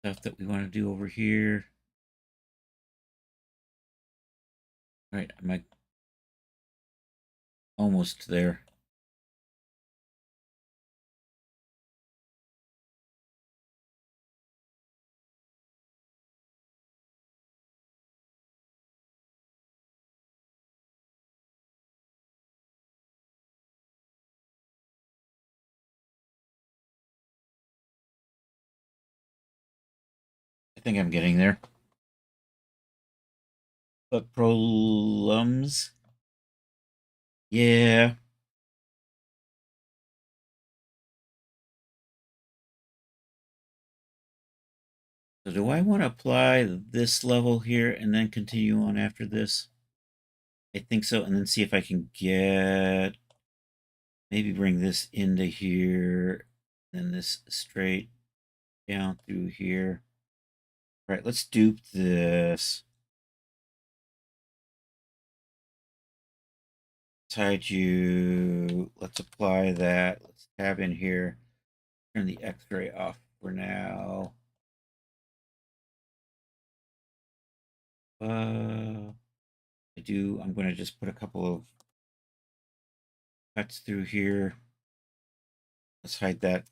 stuff that we want to do over here. All right, I'm almost there. I think I'm getting there. But problems? Yeah. So do I want to apply this level here and then continue on after this? I think so. And then see if I can get, maybe bring this into here, and this straight down through here. All right, let's dupe this. Hide you. Let's apply that. Let's tab in here. Turn the X-ray off for now. I'm going to just put a couple of cuts through here. Let's hide that.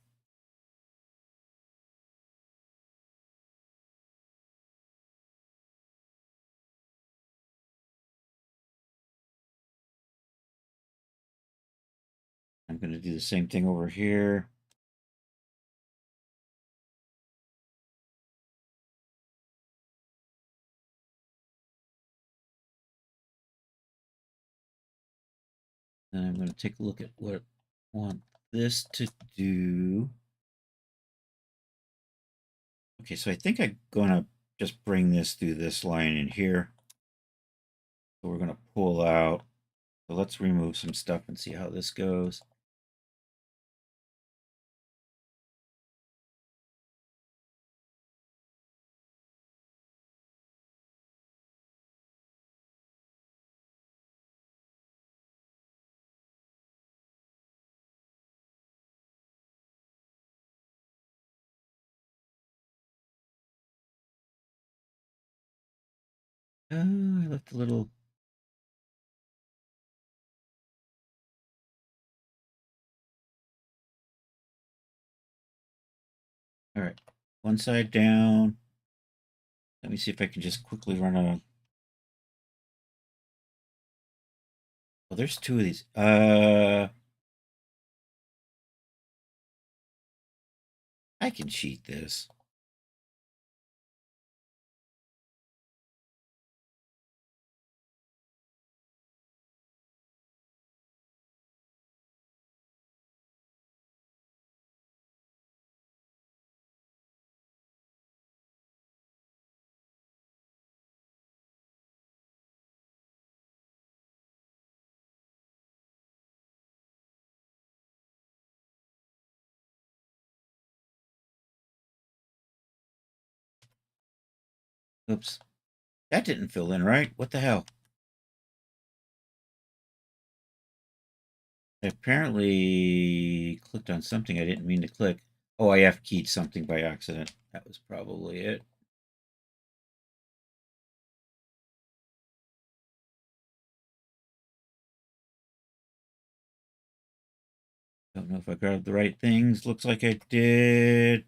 I'm going to do the same thing over here. Then I'm going to take a look at what I want this to do. Okay, so I think I'm going to just bring this through this line in here. So we're going to pull out. So let's remove some stuff and see how this goes. I left a little. All right, one side down. Let me see if I can just quickly run a. Oh, there's two of these. I can cheat this. Oops. That didn't fill in right. What the hell? I apparently clicked on something I didn't mean to click. Oh, I F keyed something by accident. That was probably it. Don't know if I grabbed the right things. Looks like I did.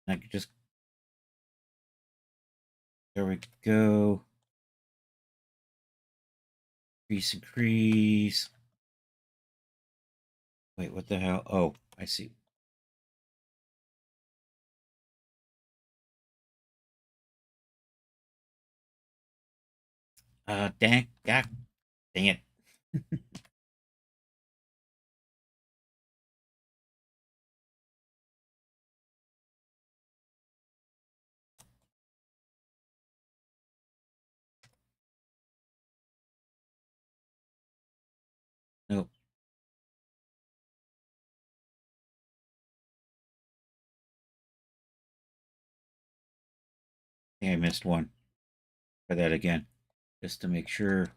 I could just. There we go. Increase. Wait, what the hell? Oh, I see. Dang, God, dang it. Nope. I think I missed one. Try that again, just to make sure.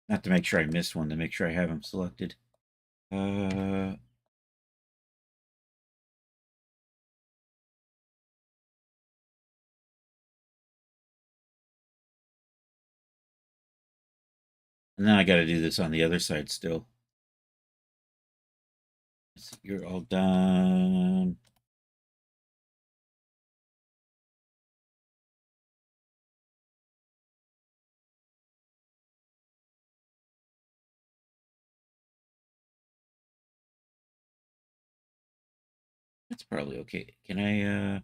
Not to make sure I missed one, to make sure I have them selected. And then I got to do this on the other side still. You're all done. That's probably okay. Can I,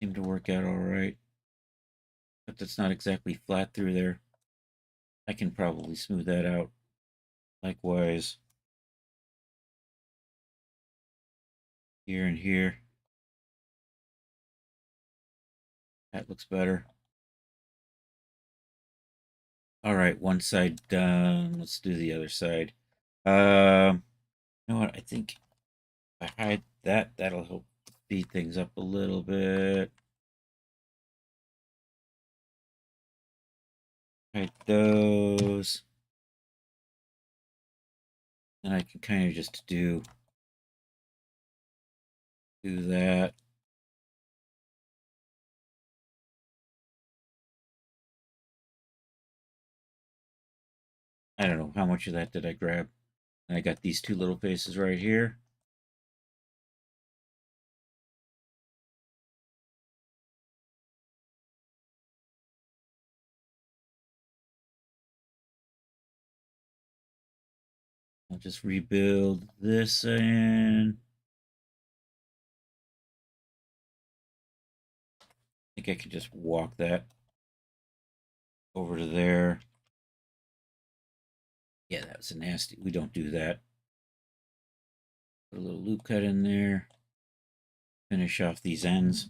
seem to work out all right. But that's not exactly flat through there. I can probably smooth that out. Likewise, here and here. That looks better. All right, one side done. Let's do the other side. You know what? I think if I hide that, that'll help speed things up a little bit. Hide those. And I can kind of just do that. I don't know how much of that did I grab. And I got these two little faces right here. I'll just rebuild this in. I think I can just walk that over to there. Yeah, that was a nasty. We don't do that. Put a little loop cut in there. Finish off these ends.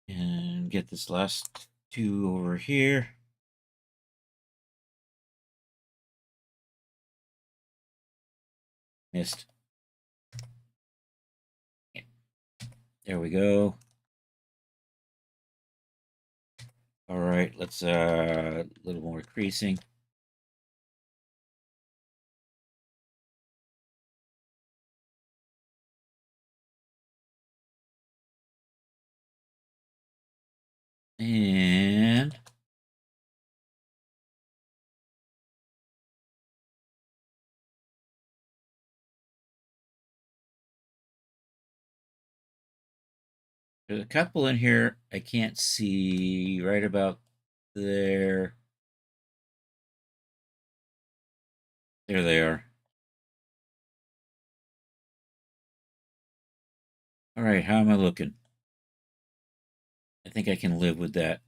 And get this last two over here. Missed. There we go. All right, let's a little more creasing. And there's a couple in here I can't see right about there. There they are. All right, how am I looking? I think I can live with that.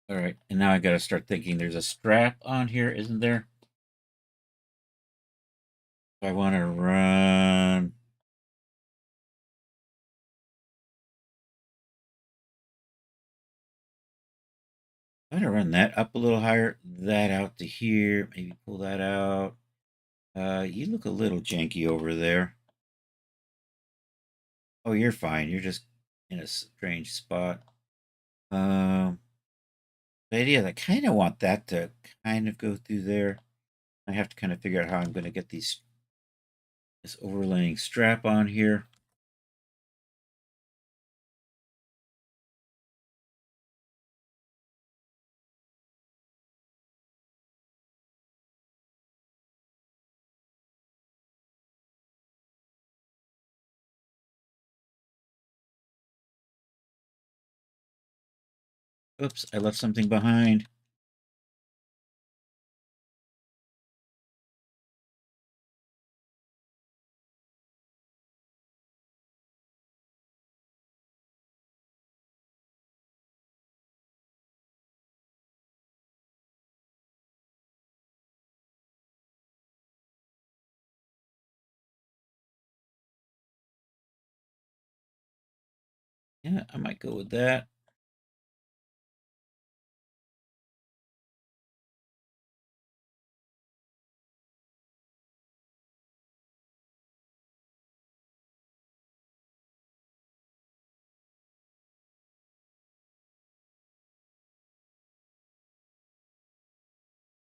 All right, and now I got to start thinking there's a strap on here, isn't there? I want to run. I'm going to run that up a little higher, that out to here, maybe pull that out. You look a little janky over there. Oh, you're fine. You're just in a strange spot. But yeah, I kind of want that to kind of go through there. I have to kind of figure out how I'm going to get this overlaying strap on here. Oops, I left something behind. Yeah, I might go with that.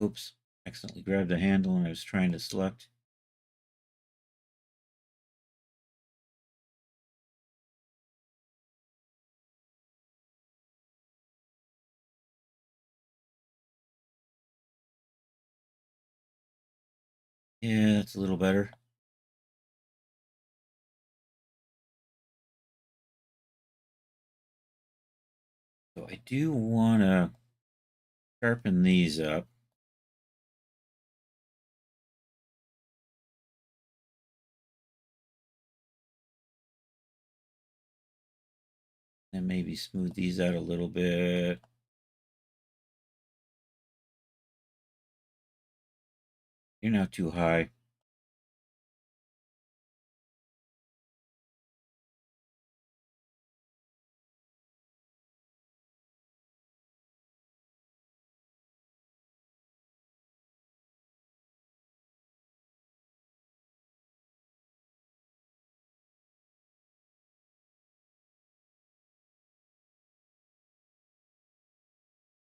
Oops, accidentally grabbed the handle and I was trying to select. Yeah, that's a little better. So I do want to Sharpen these up. And maybe smooth these out a little bit. You're not too high.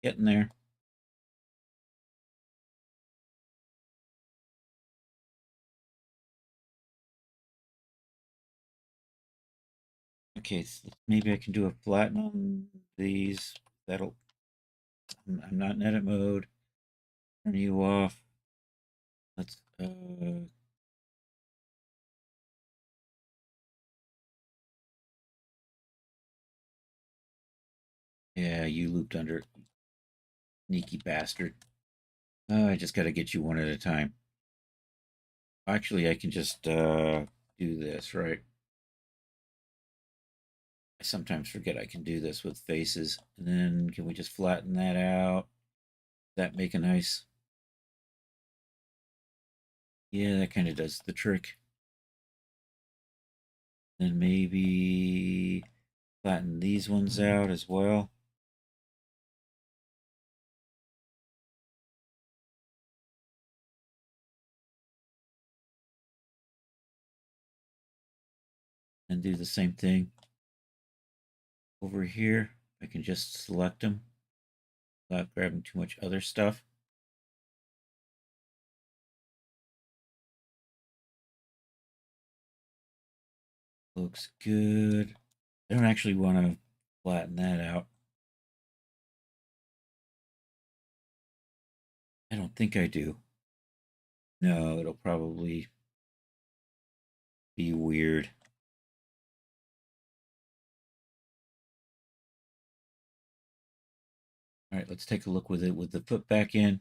Getting there. Okay, so maybe I can do a flatten on these. That'll. I'm not in edit mode. Turn you off. Let's. Yeah, you looped under. Sneaky bastard. I just got to get you one at a time. Actually, I can just do this, right? I sometimes forget I can do this with faces. And then can we just flatten that out? That make a nice. Yeah, that kind of does the trick. Then maybe flatten these ones out as well. And do the same thing over here. I can just select them without grabbing too much other stuff. Looks good. I don't actually want to flatten that out. I don't think I do. No, it'll probably be weird. All right, let's take a look with it with the foot back in.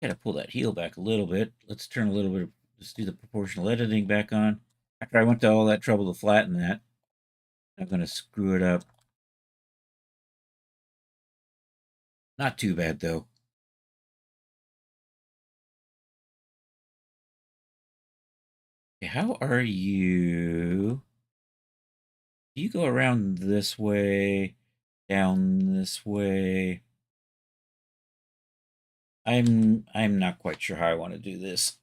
Gotta pull that heel back a little bit. Let's turn a little bit of, let's do the proportional editing back on. After I went to all that trouble to flatten that, I'm gonna screw it up. Not too bad though. Okay, how are you? Do you go around this way, down this way? I'm not quite sure how I want to do this.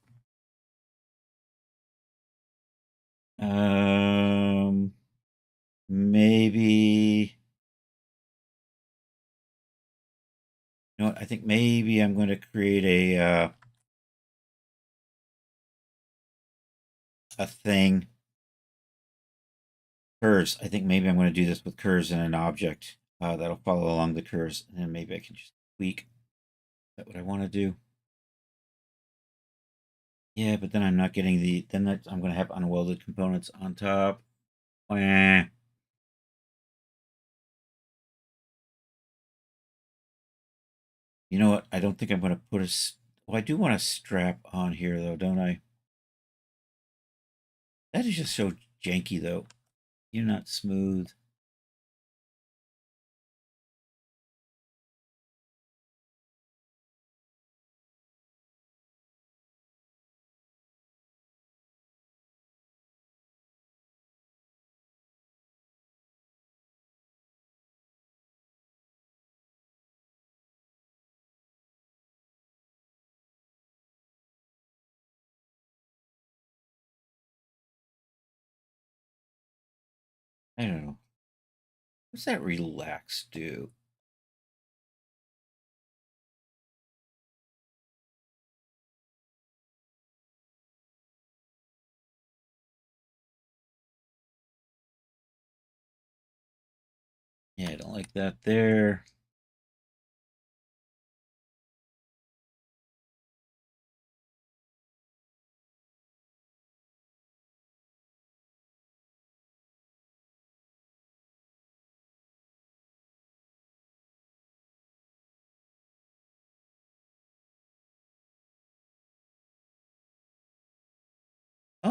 Maybe you know what? I think maybe I'm going to create a thing. Curves. I think maybe I'm going to do this with curves in an object that'll follow along the curves, and then maybe I can just tweak. Is that what I want to do? Yeah, but then I'm not getting the. Then I'm going to have unwelded components on top. Wah. You know what? I don't think I'm going to put a. Well, I do want a strap on here, though, don't I? That is just so janky, though. You're not smooth. I don't know. What's that relax do? Yeah, I don't like that there.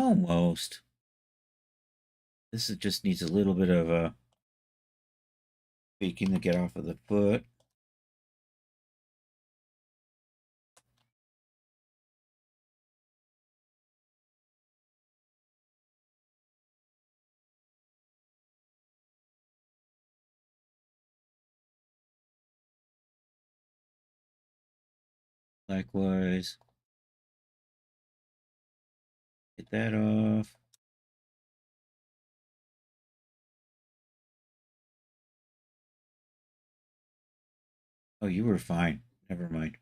Almost. This just needs a little bit of a tweaking to get off of the foot. Likewise. Get that off. Oh, you were fine. Never mind.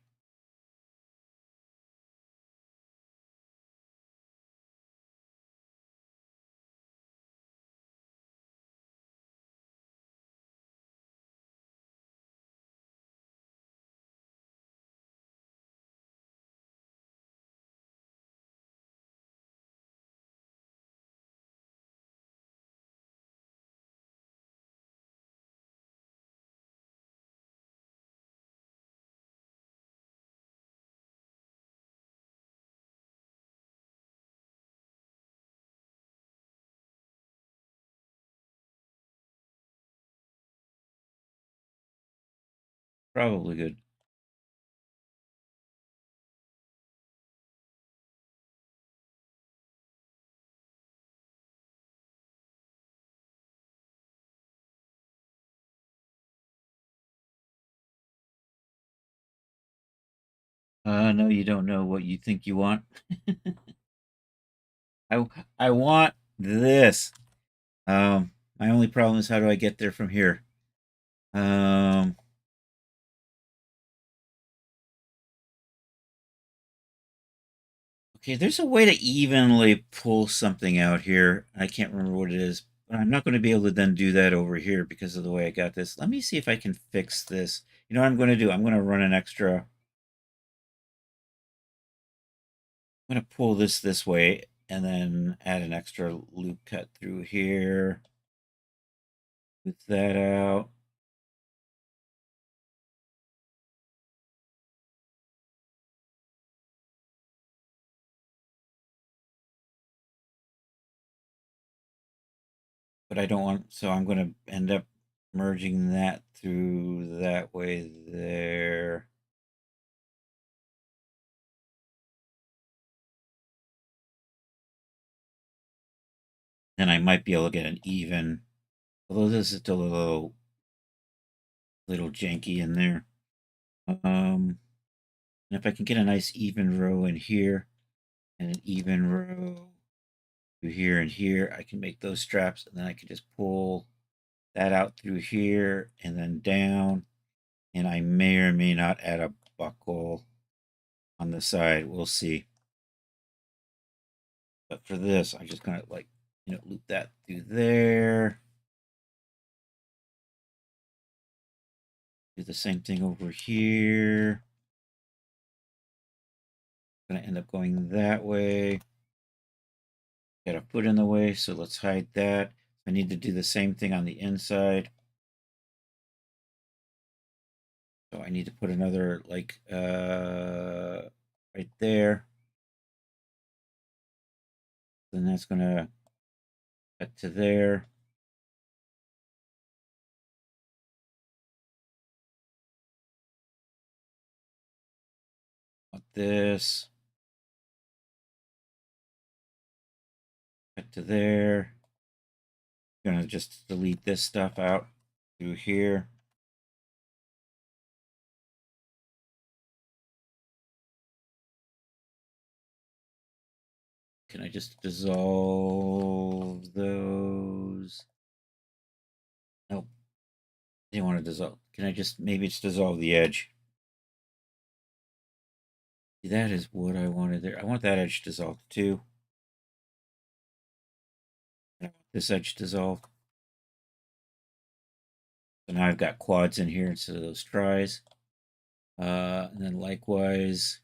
Probably good. No, you don't know what you think you want. I I want this. My only problem is how do I get there from here? Um, okay, there's a way to evenly pull something out here. I can't remember what it is, but I'm not going to be able to then do that over here because of the way I got this. Let me see if I can fix this. You know what I'm going to do? I'm going to run an extra. I'm going to pull this way and then add an extra loop cut through here. Put that out. But I don't want, so I'm going to end up merging that through that way there. And I might be able to get an even, although this is still a little janky in there. And if I can get a nice even row in here and an even row through here and here, I can make those straps, and then I can just pull that out through here and then down. And I may or may not add a buckle on the side. We'll see. But for this, I'm just gonna loop that through there. Do the same thing over here. Gonna end up going that way. Got a foot in the way, so let's hide that. I need to do the same thing on the inside. So I need to put another right there. Then that's gonna cut to there. Want this. Cut to there. Gonna just delete this stuff out through here. Can I just dissolve those? Nope. I didn't want to dissolve. Can I just maybe just dissolve the edge? See, that is what I wanted there. I want that edge dissolved too. I want this edge dissolved. So now I've got quads in here instead of those tries. And then likewise,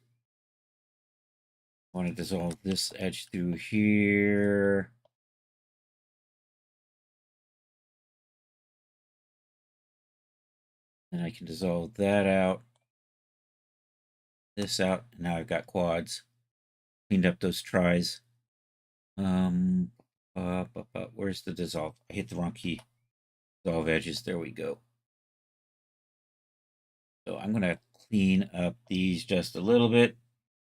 I want to dissolve this edge through here. And I can dissolve that out, this out, and now I've got quads. Cleaned up those tries. Where's the dissolve? I hit the wrong key. Dissolve edges. There we go. So I'm gonna clean up these just a little bit.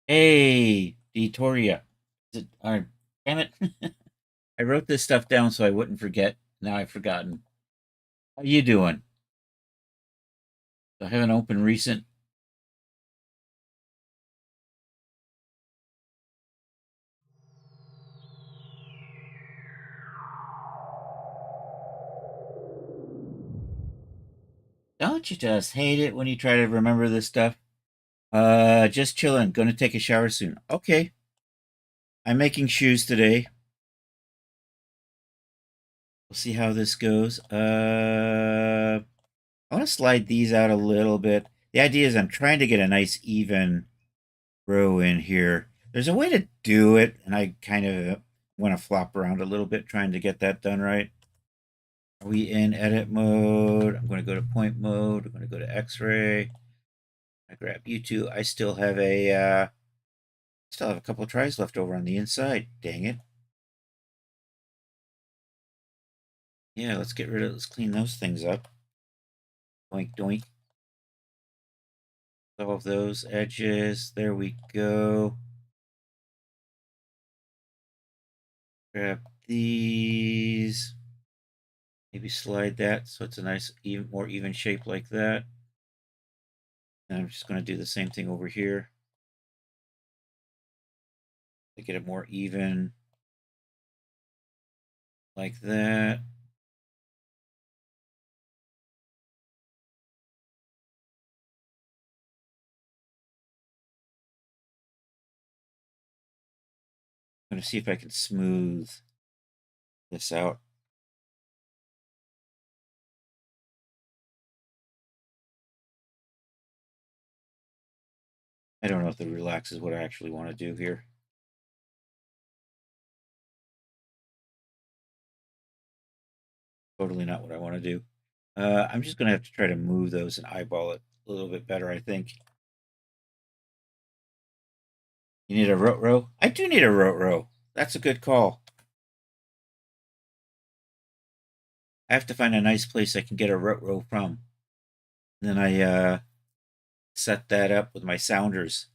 Hey, Detoria. Damn it. I wrote this stuff down so I wouldn't forget. Now I've forgotten. How you doing? I haven't opened recent. Don't you just hate it when you try to remember this stuff? Just chilling. Gonna take a shower soon. Okay. I'm making shoes today. We'll see how this goes. I want to slide these out a little bit. The idea is I'm trying to get a nice even row in here. There's a way to do it, and I kind of want to flop around a little bit trying to get that done right. Are we in edit mode? I'm going to go to point mode. I'm going to go to X-ray. I grab you two. I still have a couple of tries left over on the inside. Dang it. Yeah, let's clean those things up. Doink, doink. Solve those edges. There we go. Grab these. Maybe slide that so it's a nice, more even shape like that. And I'm just going to do the same thing over here to get it more even, like that. I'm going to see if I can smooth this out. I don't know if the relax is what I actually want to do here. Totally not what I want to do. I'm just going to have to try to move those and eyeball it a little bit better, I think. You need a row row? I do need a row row. That's a good call. I have to find a nice place I can get a row row from. And then I set that up with my sounders.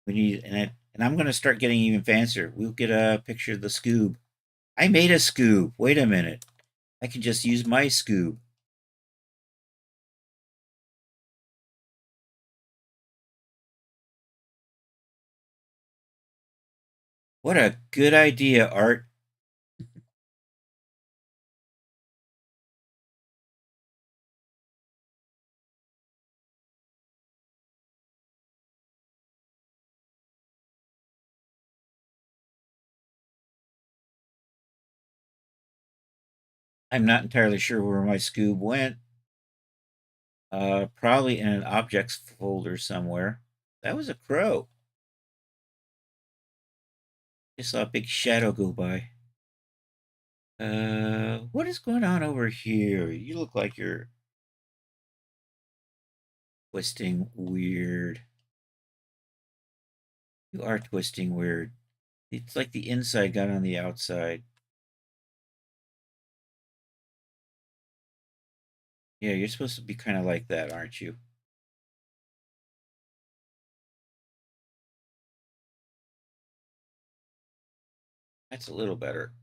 We need and I'm going to start getting even fancier. We'll get a picture of the Scoob. I made a Scoob. Wait a minute. I can just use my Scoob. What a good idea, Art. I'm not entirely sure where my Scoob went. Probably in an objects folder somewhere. That was a crow. I saw a big shadow go by. What is going on over here? You look like you're twisting weird. You are twisting weird. It's like the inside got on the outside. Yeah, you're supposed to be kind of like that, aren't you? That's a little better.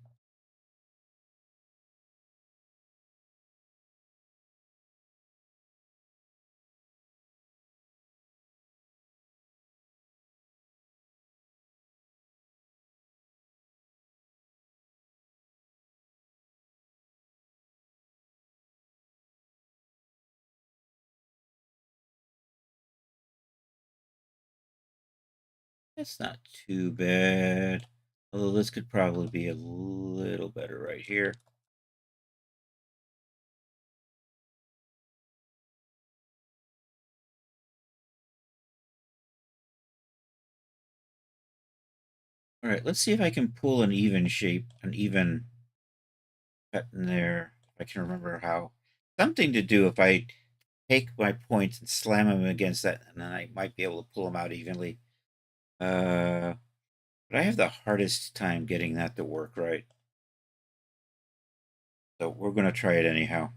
That's not too bad. Although this could probably be a little better right here. All right, let's see if I can pull an even shape, an even cut in there. If I can remember how. Something to do if I take my points and slam them against that, and then I might be able to pull them out evenly. But I have the hardest time getting that to work right. So we're going to try it anyhow.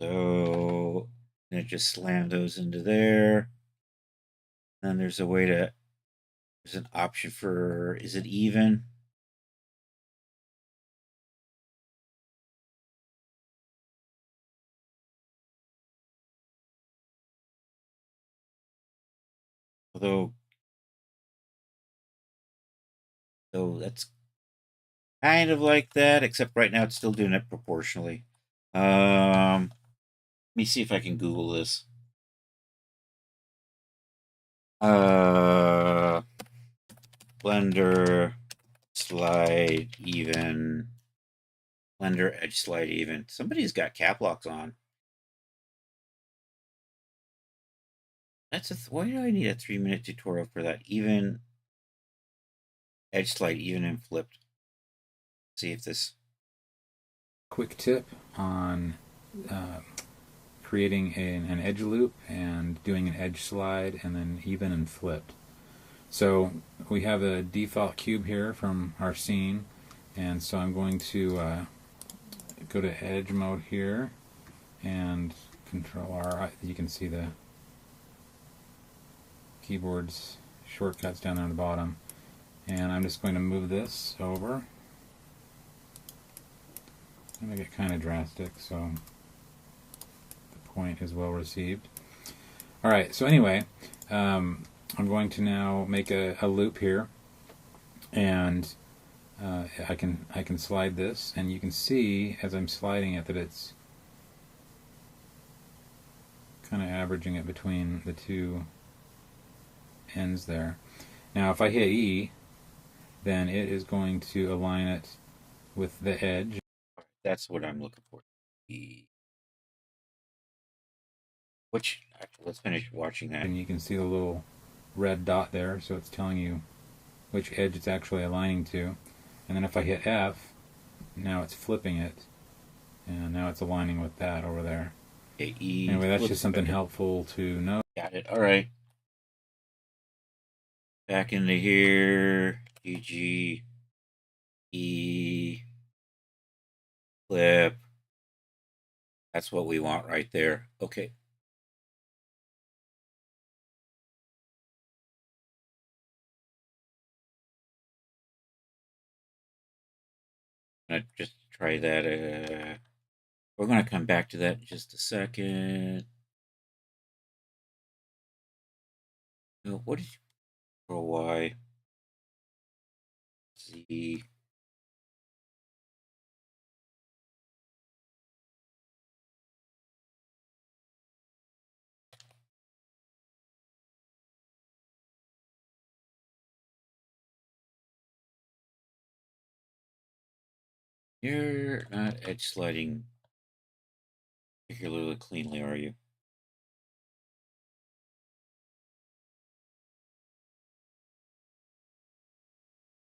So I'm going to just slam those into there. Then there's a way to, there's an option for, is it even? Although, so that's kind of like that, except right now it's still doing it proportionally. Let me see if I can Google this. Blender slide even. Blender edge slide even. Somebody's got cap locks on. That's a why do I need a 3-minute tutorial for that? Even edge slide even and flipped. See if this. Quick tip on creating an edge loop and doing an edge slide and then even and flipped. So we have a default cube here from our scene, and so I'm going to go to edge mode here and Control R. You can see the keyboard's shortcuts down there on the bottom, and I'm just going to move this over. I'm going to get kind of drastic, so the point is well received. Alright, so anyway, I'm going to now make a loop here, and I can slide this, and you can see as I'm sliding it that it's kind of averaging it between the two ends there. Now if I hit E, then it is going to align it with the edge. That's what I'm looking for. Which, actually, let's finish watching that. And you can see the little red dot there, so it's telling you which edge it's actually aligning to. And then if I hit F, now it's flipping it, and now it's aligning with that over there. Anyway, that's just something helpful to know. Got it. All right. Back into here. GG. E. Flip. That's what we want right there. Okay. I'm gonna just try that. We're gonna come back to that in just a second. No, what did you control Y? Z. You're not edge sliding particularly cleanly, are you?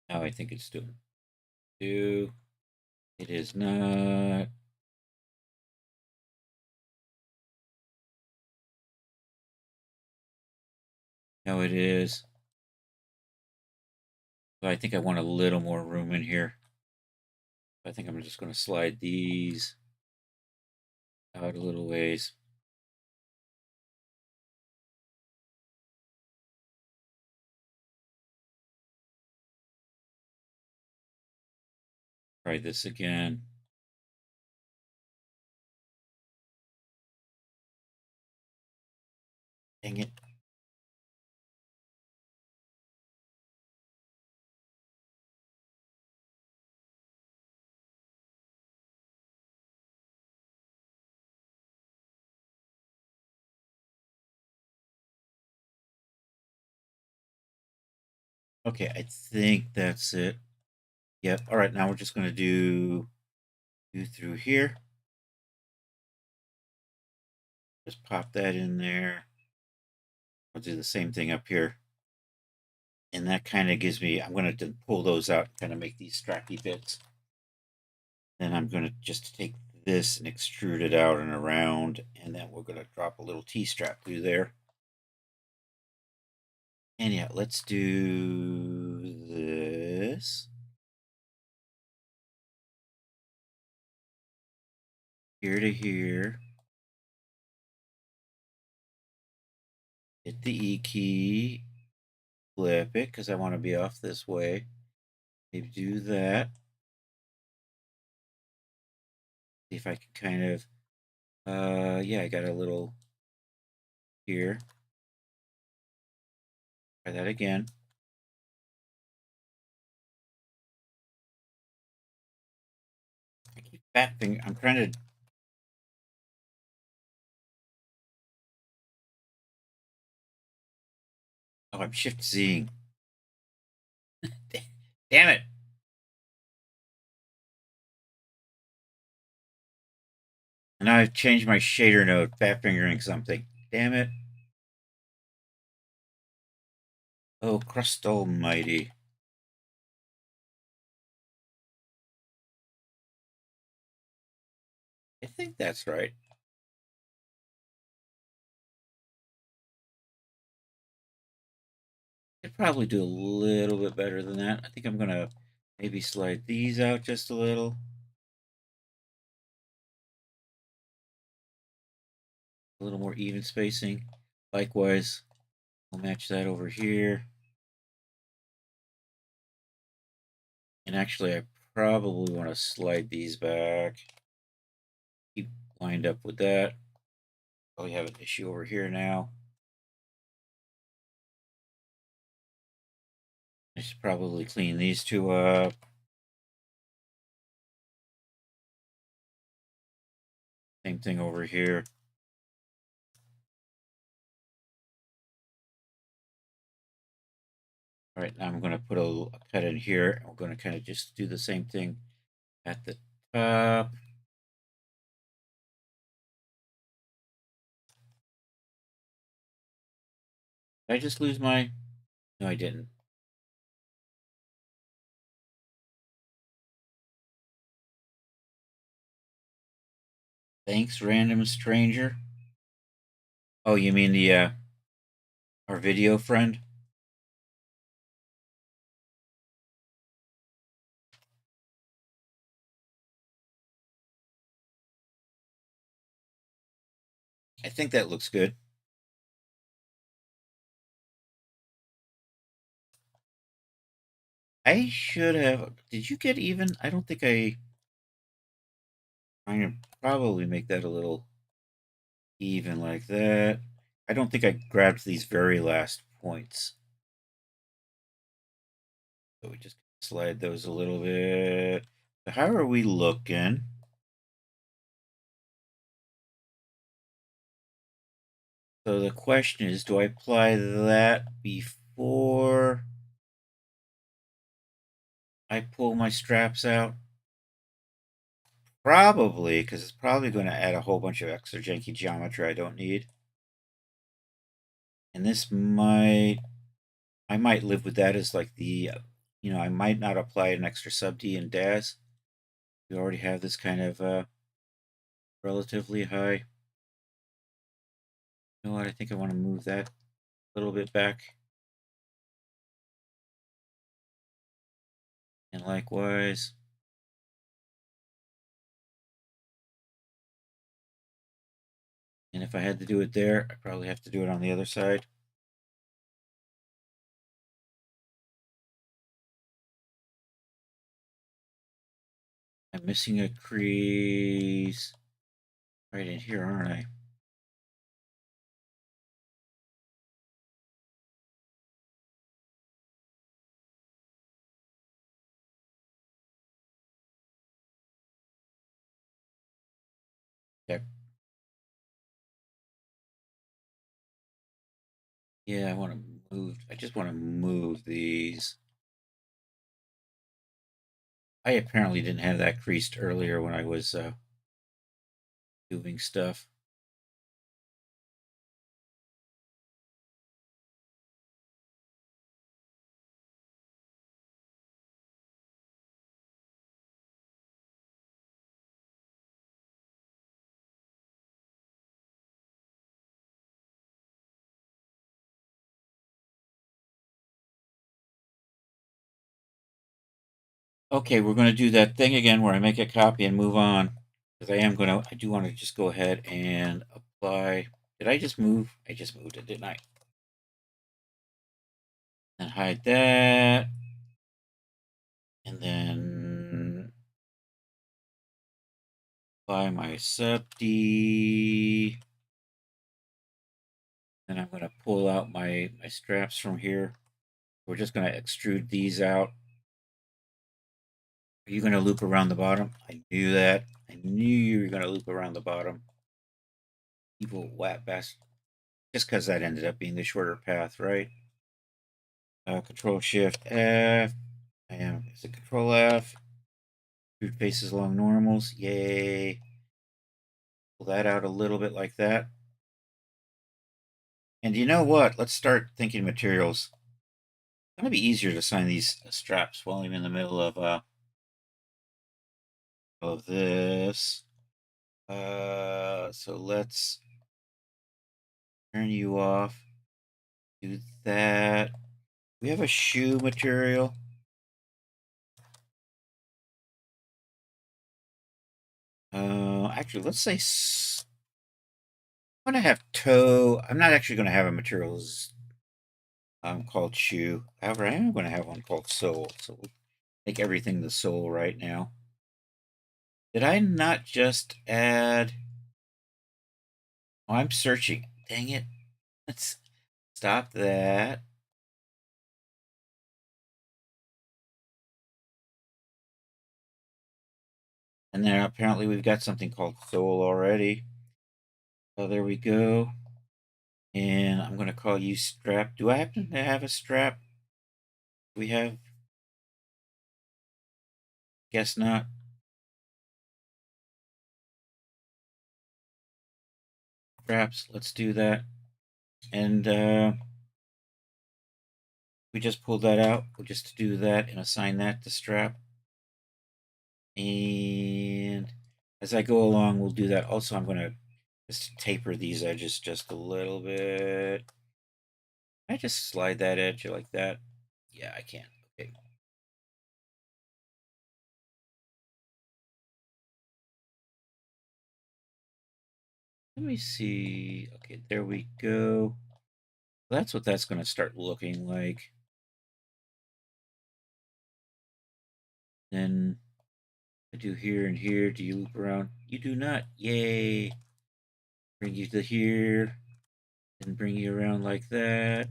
Now I think it's doing. It is not. No, it is. But I think I want a little more room in here. I think I'm just going to slide these out a little ways. Try this again. Dang it. Okay, I think that's it. Yep. All right, now we're just going to do through here. Just pop that in there. I'll do the same thing up here. And that kind of gives me, I'm going to pull those out, kind of make these strappy bits. Then I'm going to just take this and extrude it out and around, and then we're going to drop a little T-strap through there. And yeah, let's do this. Here to here. Hit the E key. Flip it, because I want to be off this way. Maybe do that. See if I can kind of, yeah, I got a little here. Try that again. I keep fat finger. I'm trying to. Oh, I'm shift Zing. Damn it. And now I've changed my shader node, fat fingering something. Damn it. Oh, crust almighty. I think that's right. I'd probably do a little bit better than that. I think I'm going to maybe slide these out just a little. A little more even spacing. Likewise, we'll match that over here. And actually, I probably want to slide these back. Keep lined up with that. Probably have an issue over here now. I should probably clean these two up. Same thing over here. All right, now I'm going to put a cut in here. And we're going to kind of just do the same thing at the top. Did I just lose my... No, I didn't. Thanks, random stranger. Oh, you mean the our video friend? I think that looks good. I should have... Did you get even? I don't think I... I'm going to probably make that a little even like that. I don't think I grabbed these very last points. So we just slide those a little bit. So how are we looking? So the question is, do I apply that before I pull my straps out? Probably, because it's probably going to add a whole bunch of extra janky geometry I don't need. And this might... I might live with that as like the... You know, I might not apply an extra sub D in Daz. We already have this kind of relatively high. You know what? I think I want to move that a little bit back. And likewise. And if I had to do it there, I probably have to do it on the other side. I'm missing a crease right in here, aren't I? Yep. Yeah, I want to move. I just want to move these. I apparently didn't have that creased earlier when I was doing stuff. Okay, we're going to do that thing again where I make a copy and move on. Because I do want to just go ahead and apply. Did I just move? I just moved it, didn't I? And hide that. And then apply my sub-D. Then I'm going to pull out my straps from here. We're just going to extrude these out. Are you going to loop around the bottom? I knew that. I knew you were going to loop around the bottom. Evil wet bastard. Just because that ended up being the shorter path, right? Control Shift F. Is it Control F? Extrude faces along normals. Yay. Pull that out a little bit like that. And you know what? Let's start thinking materials. It's going to be easier to sign these straps while I'm in the middle of this. So let's turn you off. Do that. We have a shoe material. Actually, let's say I'm going to have toe. I'm not actually going to have a materials called shoe. However, I am going to have one called sole. So we'll make everything the sole right now. Did I not just add? Oh, I'm searching. Dang it. Let's stop that. And then apparently we've got something called sole already. So there we go. And I'm going to call you strap. Do I happen to have a strap? We have? Guess not. Straps. Let's do that. And we just pulled that out. We'll just do that and assign that to strap. And as I go along, we'll do that. Also, I'm going to just taper these edges just a little bit. Can I just slide that edge like that? Yeah, I can. Okay. Let me see. Okay, there we go. That's what that's going to start looking like. Then I do here and here. Do you loop around? You do not. Yay. Bring you to here. And bring you around like that.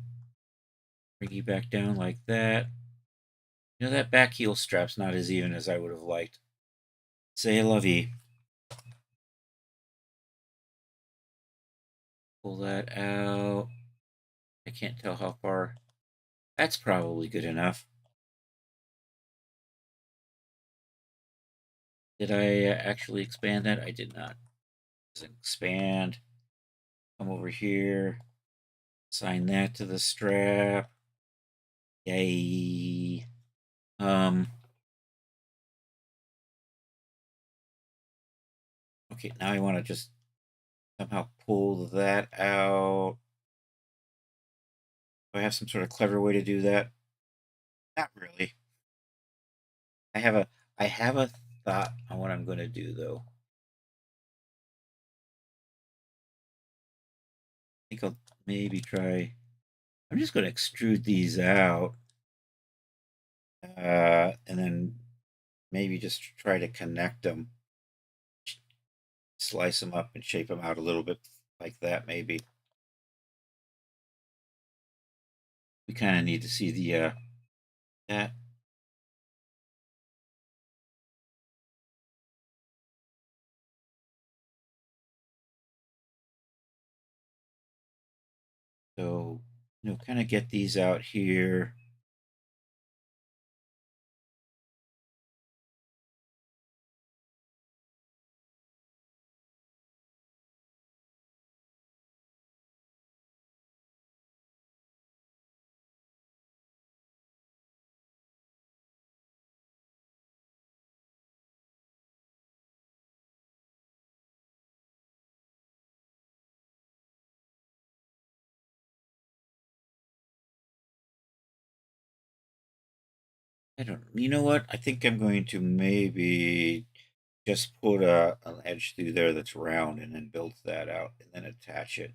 Bring you back down like that. You know, that back heel strap's not as even as I would have liked. Say la vie. Pull that out. I can't tell how far. That's probably good enough. Did I actually expand that? I did not. Expand. Come over here. Assign that to the strap. Yay. Okay, now I want to just somehow pull that out. Do I have some sort of clever way to do that? Not really. I have a thought on what I'm going to do though. I think I'll maybe try. I'm just going to extrude these out, and then maybe just try to connect them, slice them up, and shape them out a little bit like that. Maybe we kind of need to see the that. So, kind of get these out here. I don't. You know what? I think I'm going to maybe just put an edge through there that's round, and then build that out, and then attach it.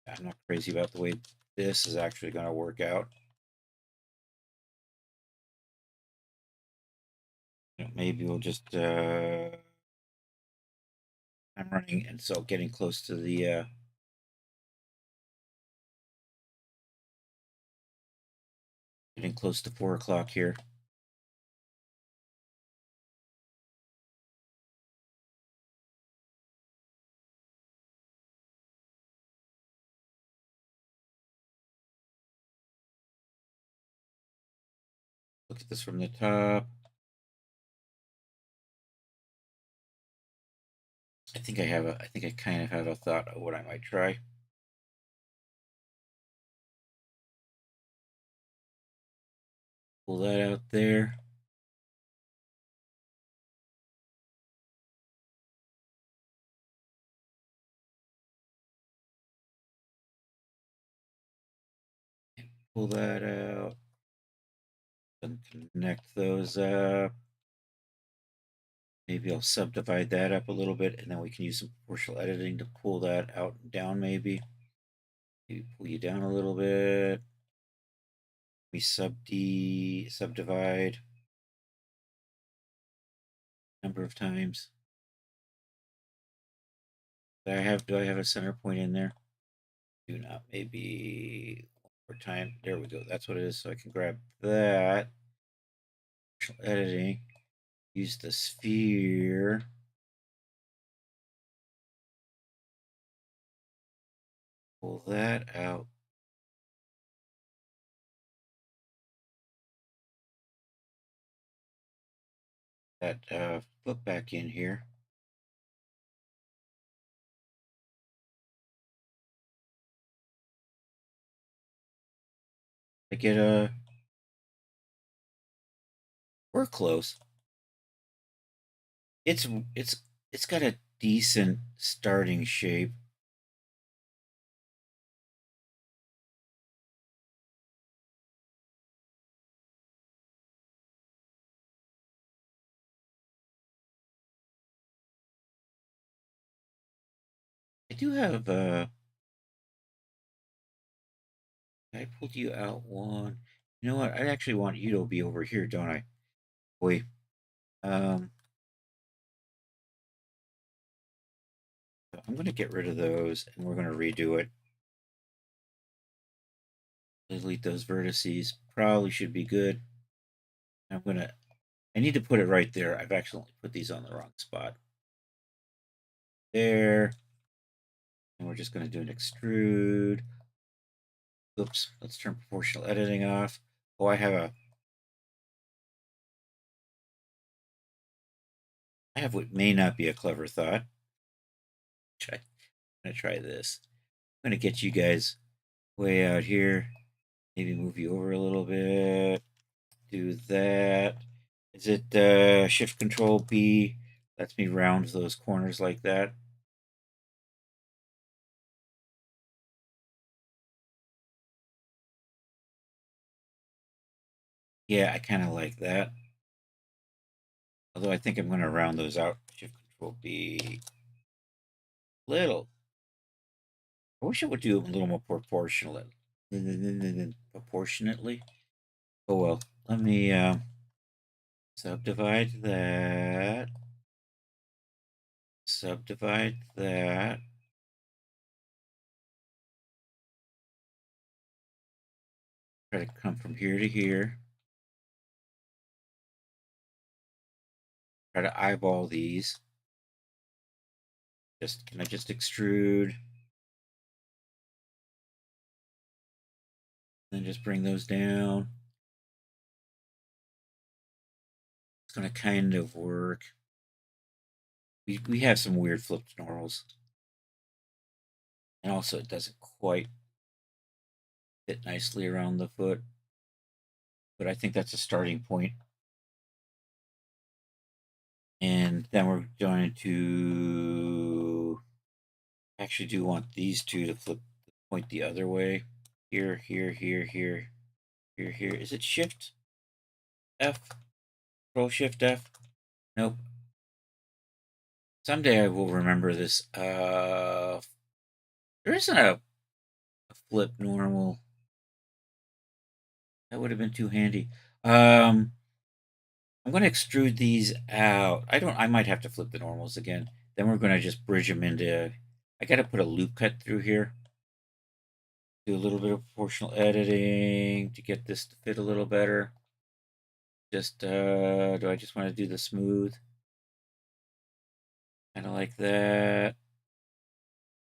I'm not crazy about the way this is actually going to work out. Maybe we'll just. I'm running, and so getting close to the. Getting close to 4 o'clock here. Look at this from the top. I think I kind of have a thought of what I might try. Pull that out there. Pull that out. And connect those up. Maybe I'll subdivide that up a little bit, and then we can use some proportional editing to pull that out and down maybe. Maybe pull you down a little bit. We subdivide number of times. Do I have a center point in there? Do not. Maybe one more time. There we go. That's what it is. So I can grab that. Editing. Use the sphere. Pull that out. That foot back in here. I get a. We're close. It's it's got a decent starting shape. I do have I pulled you out one. You know what? I actually want you to be over here, don't I? Boy. I'm gonna get rid of those, and we're gonna redo it. Delete those vertices. Probably should be good. I need to put it right there. I've accidentally put these on the wrong spot. There. And we're just gonna do an extrude. Oops, let's turn proportional editing off. Oh, I have what may not be a clever thought. I'm gonna try this. I'm gonna get you guys way out here. Maybe move you over a little bit. Do that. Is it Shift Control B? Lets me round those corners like that. Yeah, I kind of like that. Although I think I'm going to round those out. Shift Control B. Little. I wish it would do a little more proportionately. Proportionately. Oh well. Let me subdivide that. Subdivide that. Try to come from here to here. Try to eyeball these. Can I just extrude? Then just bring those down. It's gonna kind of work. We have some weird flipped normals. And also it doesn't quite fit nicely around the foot. But I think that's a starting point. And then we're going to actually do want these two to flip the point the other way. Here, here, here, here, here, here. Is it Shift F? Control Shift F? Nope. Someday I will remember this. There isn't a flip normal. That would have been too handy. I'm going to extrude these out. I might have to flip the normals again. Then we're going to just bridge them into. I got to put a loop cut through here. Do a little bit of proportional editing to get this to fit a little better. Just do I just want to do the smooth? Kind of like that.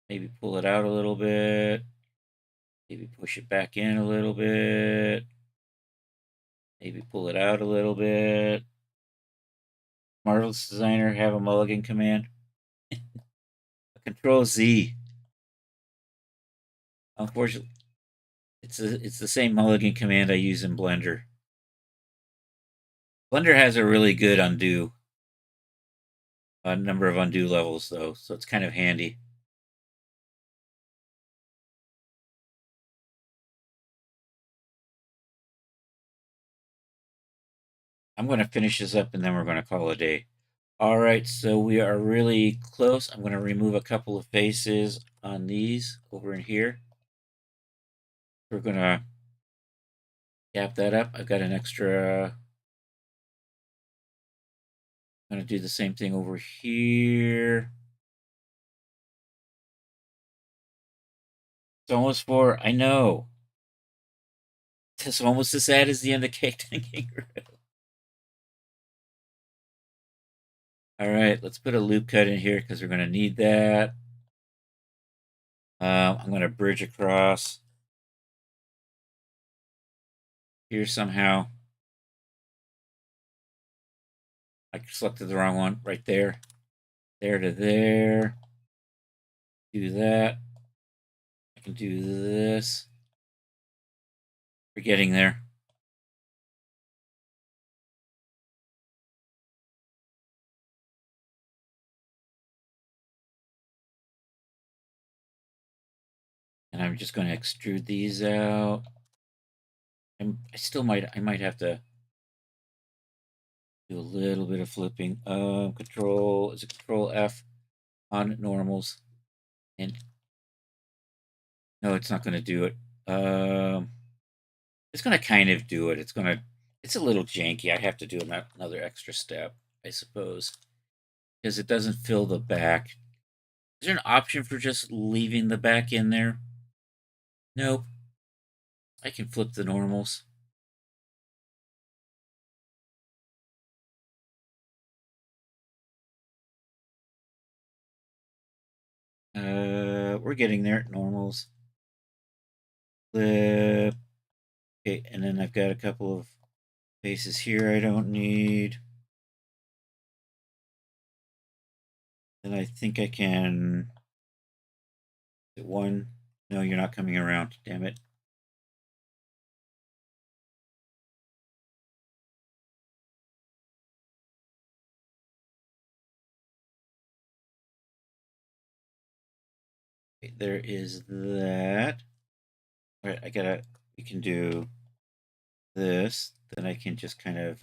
Maybe pull it out a little bit. Maybe push it back in a little bit. Maybe pull it out a little bit. Marvelous Designer, have a mulligan command. Control Z. Unfortunately, it's the same mulligan command I use in Blender. Blender has a really good undo. A number of undo levels though, so it's kind of handy. I'm going to finish this up and then we're going to call it a day. All right, so we are really close. I'm going to remove a couple of faces on these over in here. We're going to gap that up. I've got an extra. I'm going to do the same thing over here. It's almost 4. I know. It's almost as sad as the end of Cake Kangaroo. All right, let's put a loop cut in here because we're going to need that. I'm going to bridge across here somehow. I selected the wrong one right there. There to there. Do that. I can do this. We're getting there. And I'm just going to extrude these out. I might have to do a little bit of flipping. Control F on normals. And no, it's not going to do it. It's going to kind of do it. It's a little janky. I have to do another extra step, I suppose, because it doesn't fill the back. Is there an option for just leaving the back in there? Nope. I can flip the normals. We're getting there. Normals. Flip. Okay, and then I've got a couple of faces here I don't need. And I think I can. One. No, you're not coming around. Damn it. Okay, there is that. All right, we can do this. Then I can just kind of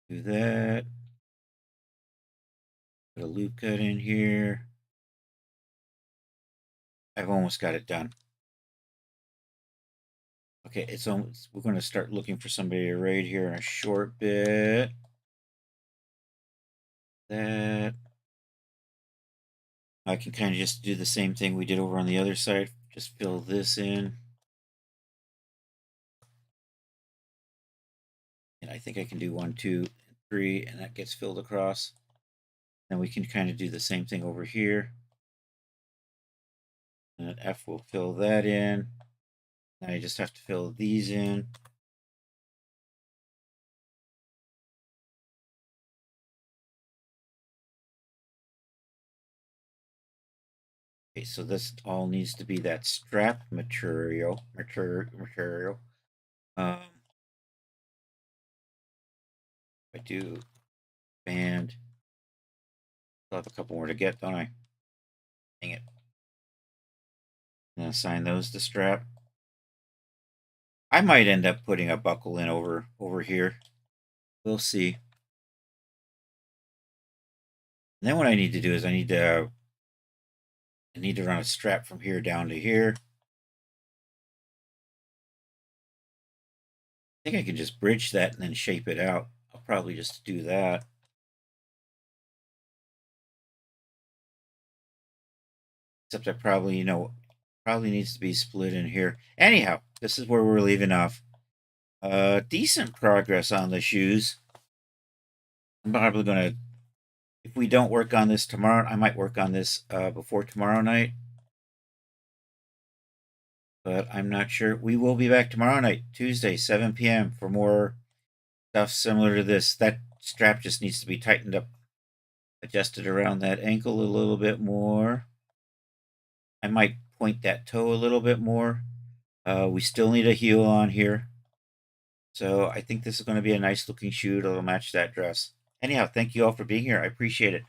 do that. Put a loop cut in here. I've almost got it done. Okay, it's almost. We're going to start looking for somebody to raid here in a short bit. That. I can kind of just do the same thing we did over on the other side. Just fill this in. And I think I can do 1, 2, and 3, and that gets filled across. Then we can kind of do the same thing over here. And F will fill that in. Now I just have to fill these in. Okay, so this all needs to be that strap material. I do band I'll have a couple more to get, don't I? Dang it. And assign those to strap. I might end up putting a buckle in over here. We'll see. And then what I need to do is I need to run a strap from here down to here. I think I can just bridge that and then shape it out. I'll probably just do that. Except I probably, probably needs to be split in here. Anyhow, this is where we're leaving off. Decent progress on the shoes. I'm probably going to, if we don't work on this tomorrow, I might work on this before tomorrow night. But I'm not sure. We will be back tomorrow night, Tuesday, 7 p.m. for more stuff similar to this. That strap just needs to be tightened up, adjusted around that ankle a little bit more. I might point that toe a little bit more. We still need a heel on here. So I think this is going to be a nice looking shoe. It'll match that dress. Anyhow, thank you all for being here. I appreciate it.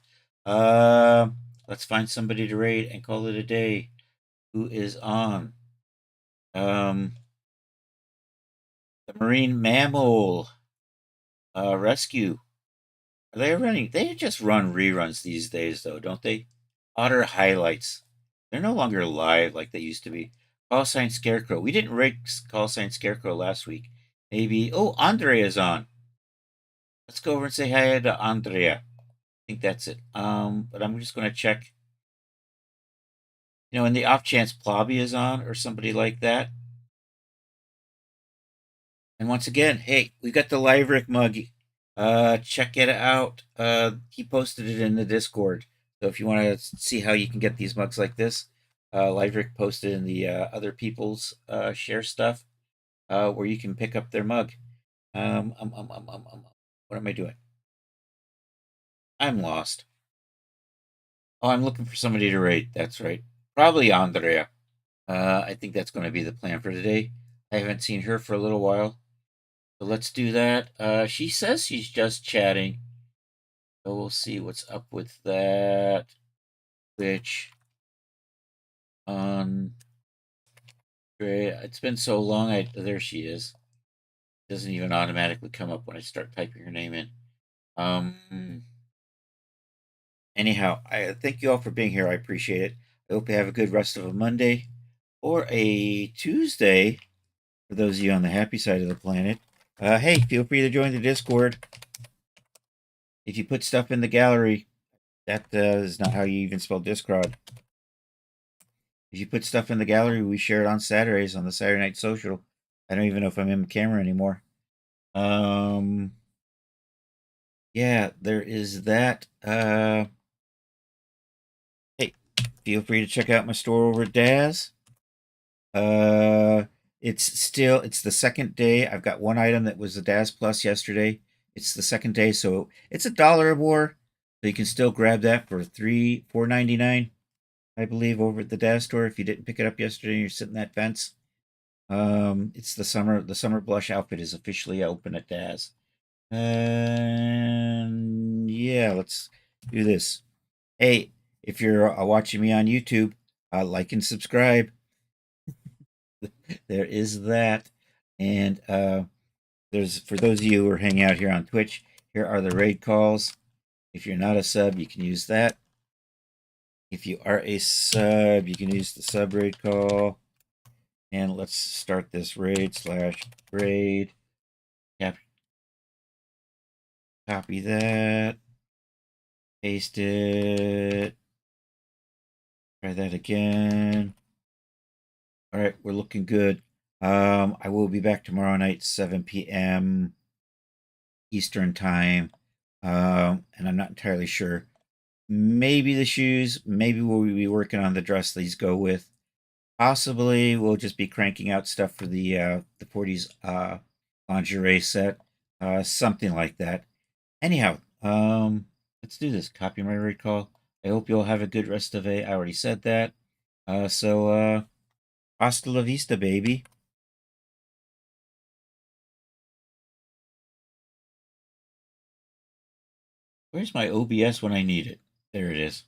Let's find somebody to raid and call it a day. Who is on? The Marine Mammal Rescue. Are they running? They just run reruns these days, though, don't they? Otter Highlights. They're no longer live like they used to be. Call sign Scarecrow. We didn't rate Call sign Scarecrow last week. Maybe. Oh, Andrea's on. Let's go over and say hi to Andrea. I think that's it. But I'm just going to check. In the off chance Plobby is on or somebody like that. And once again, hey, we got the Liverick mug. Check it out. He posted it in the Discord. So if you want to see how you can get these mugs like this, Liverick posted in the other people's share stuff where you can pick up their mug. What am I doing? I'm lost. Oh, I'm looking for somebody to rate. That's right. Probably Andrea. I think that's going to be the plan for today. I haven't seen her for a little while. So let's do that. She says she's just chatting. So we'll see what's up with that. Which on it's been so long. There she is. It doesn't even automatically come up when I start typing her name in. Anyhow, I thank you all for being here. I appreciate it. I hope you have a good rest of a Monday or a Tuesday for those of you on the happy side of the planet. Hey, feel free to join the Discord. If you put stuff in the gallery, that is not how you even spell Discord. If you put stuff in the gallery, we share it on Saturdays on the Saturday Night Social. I don't even know if I'm in the camera anymore. Yeah, there is that. Hey, feel free to check out my store over at Daz. It's the second day. I've got one item that was a Daz Plus yesterday. It's the second day, so it's $1 more. So you can still grab that for $4.99, I believe, over at the Daz store. If you didn't pick it up yesterday and you're sitting that fence. It's the summer blush outfit is officially open at Daz. And yeah, let's do this. Hey, if you're watching me on YouTube, like and subscribe. There is that. And there's, for those of you who are hanging out here on Twitch, here are the raid calls. If you're not a sub, you can use that. If you are a sub, you can use the sub raid call. And let's start this raid/raid. Copy that. Paste it. Try that again. All right, we're looking good. I will be back tomorrow night, 7 p.m. Eastern time. And I'm not entirely sure. Maybe the shoes, maybe we'll be working on the dress these go with. Possibly we'll just be cranking out stuff for the 40s lingerie set. Something like that. Anyhow, let's do this. Copy my raid call. I hope you'll have a good rest of it. I already said that. So hasta la vista, baby. Where's my OBS when I need it? There it is.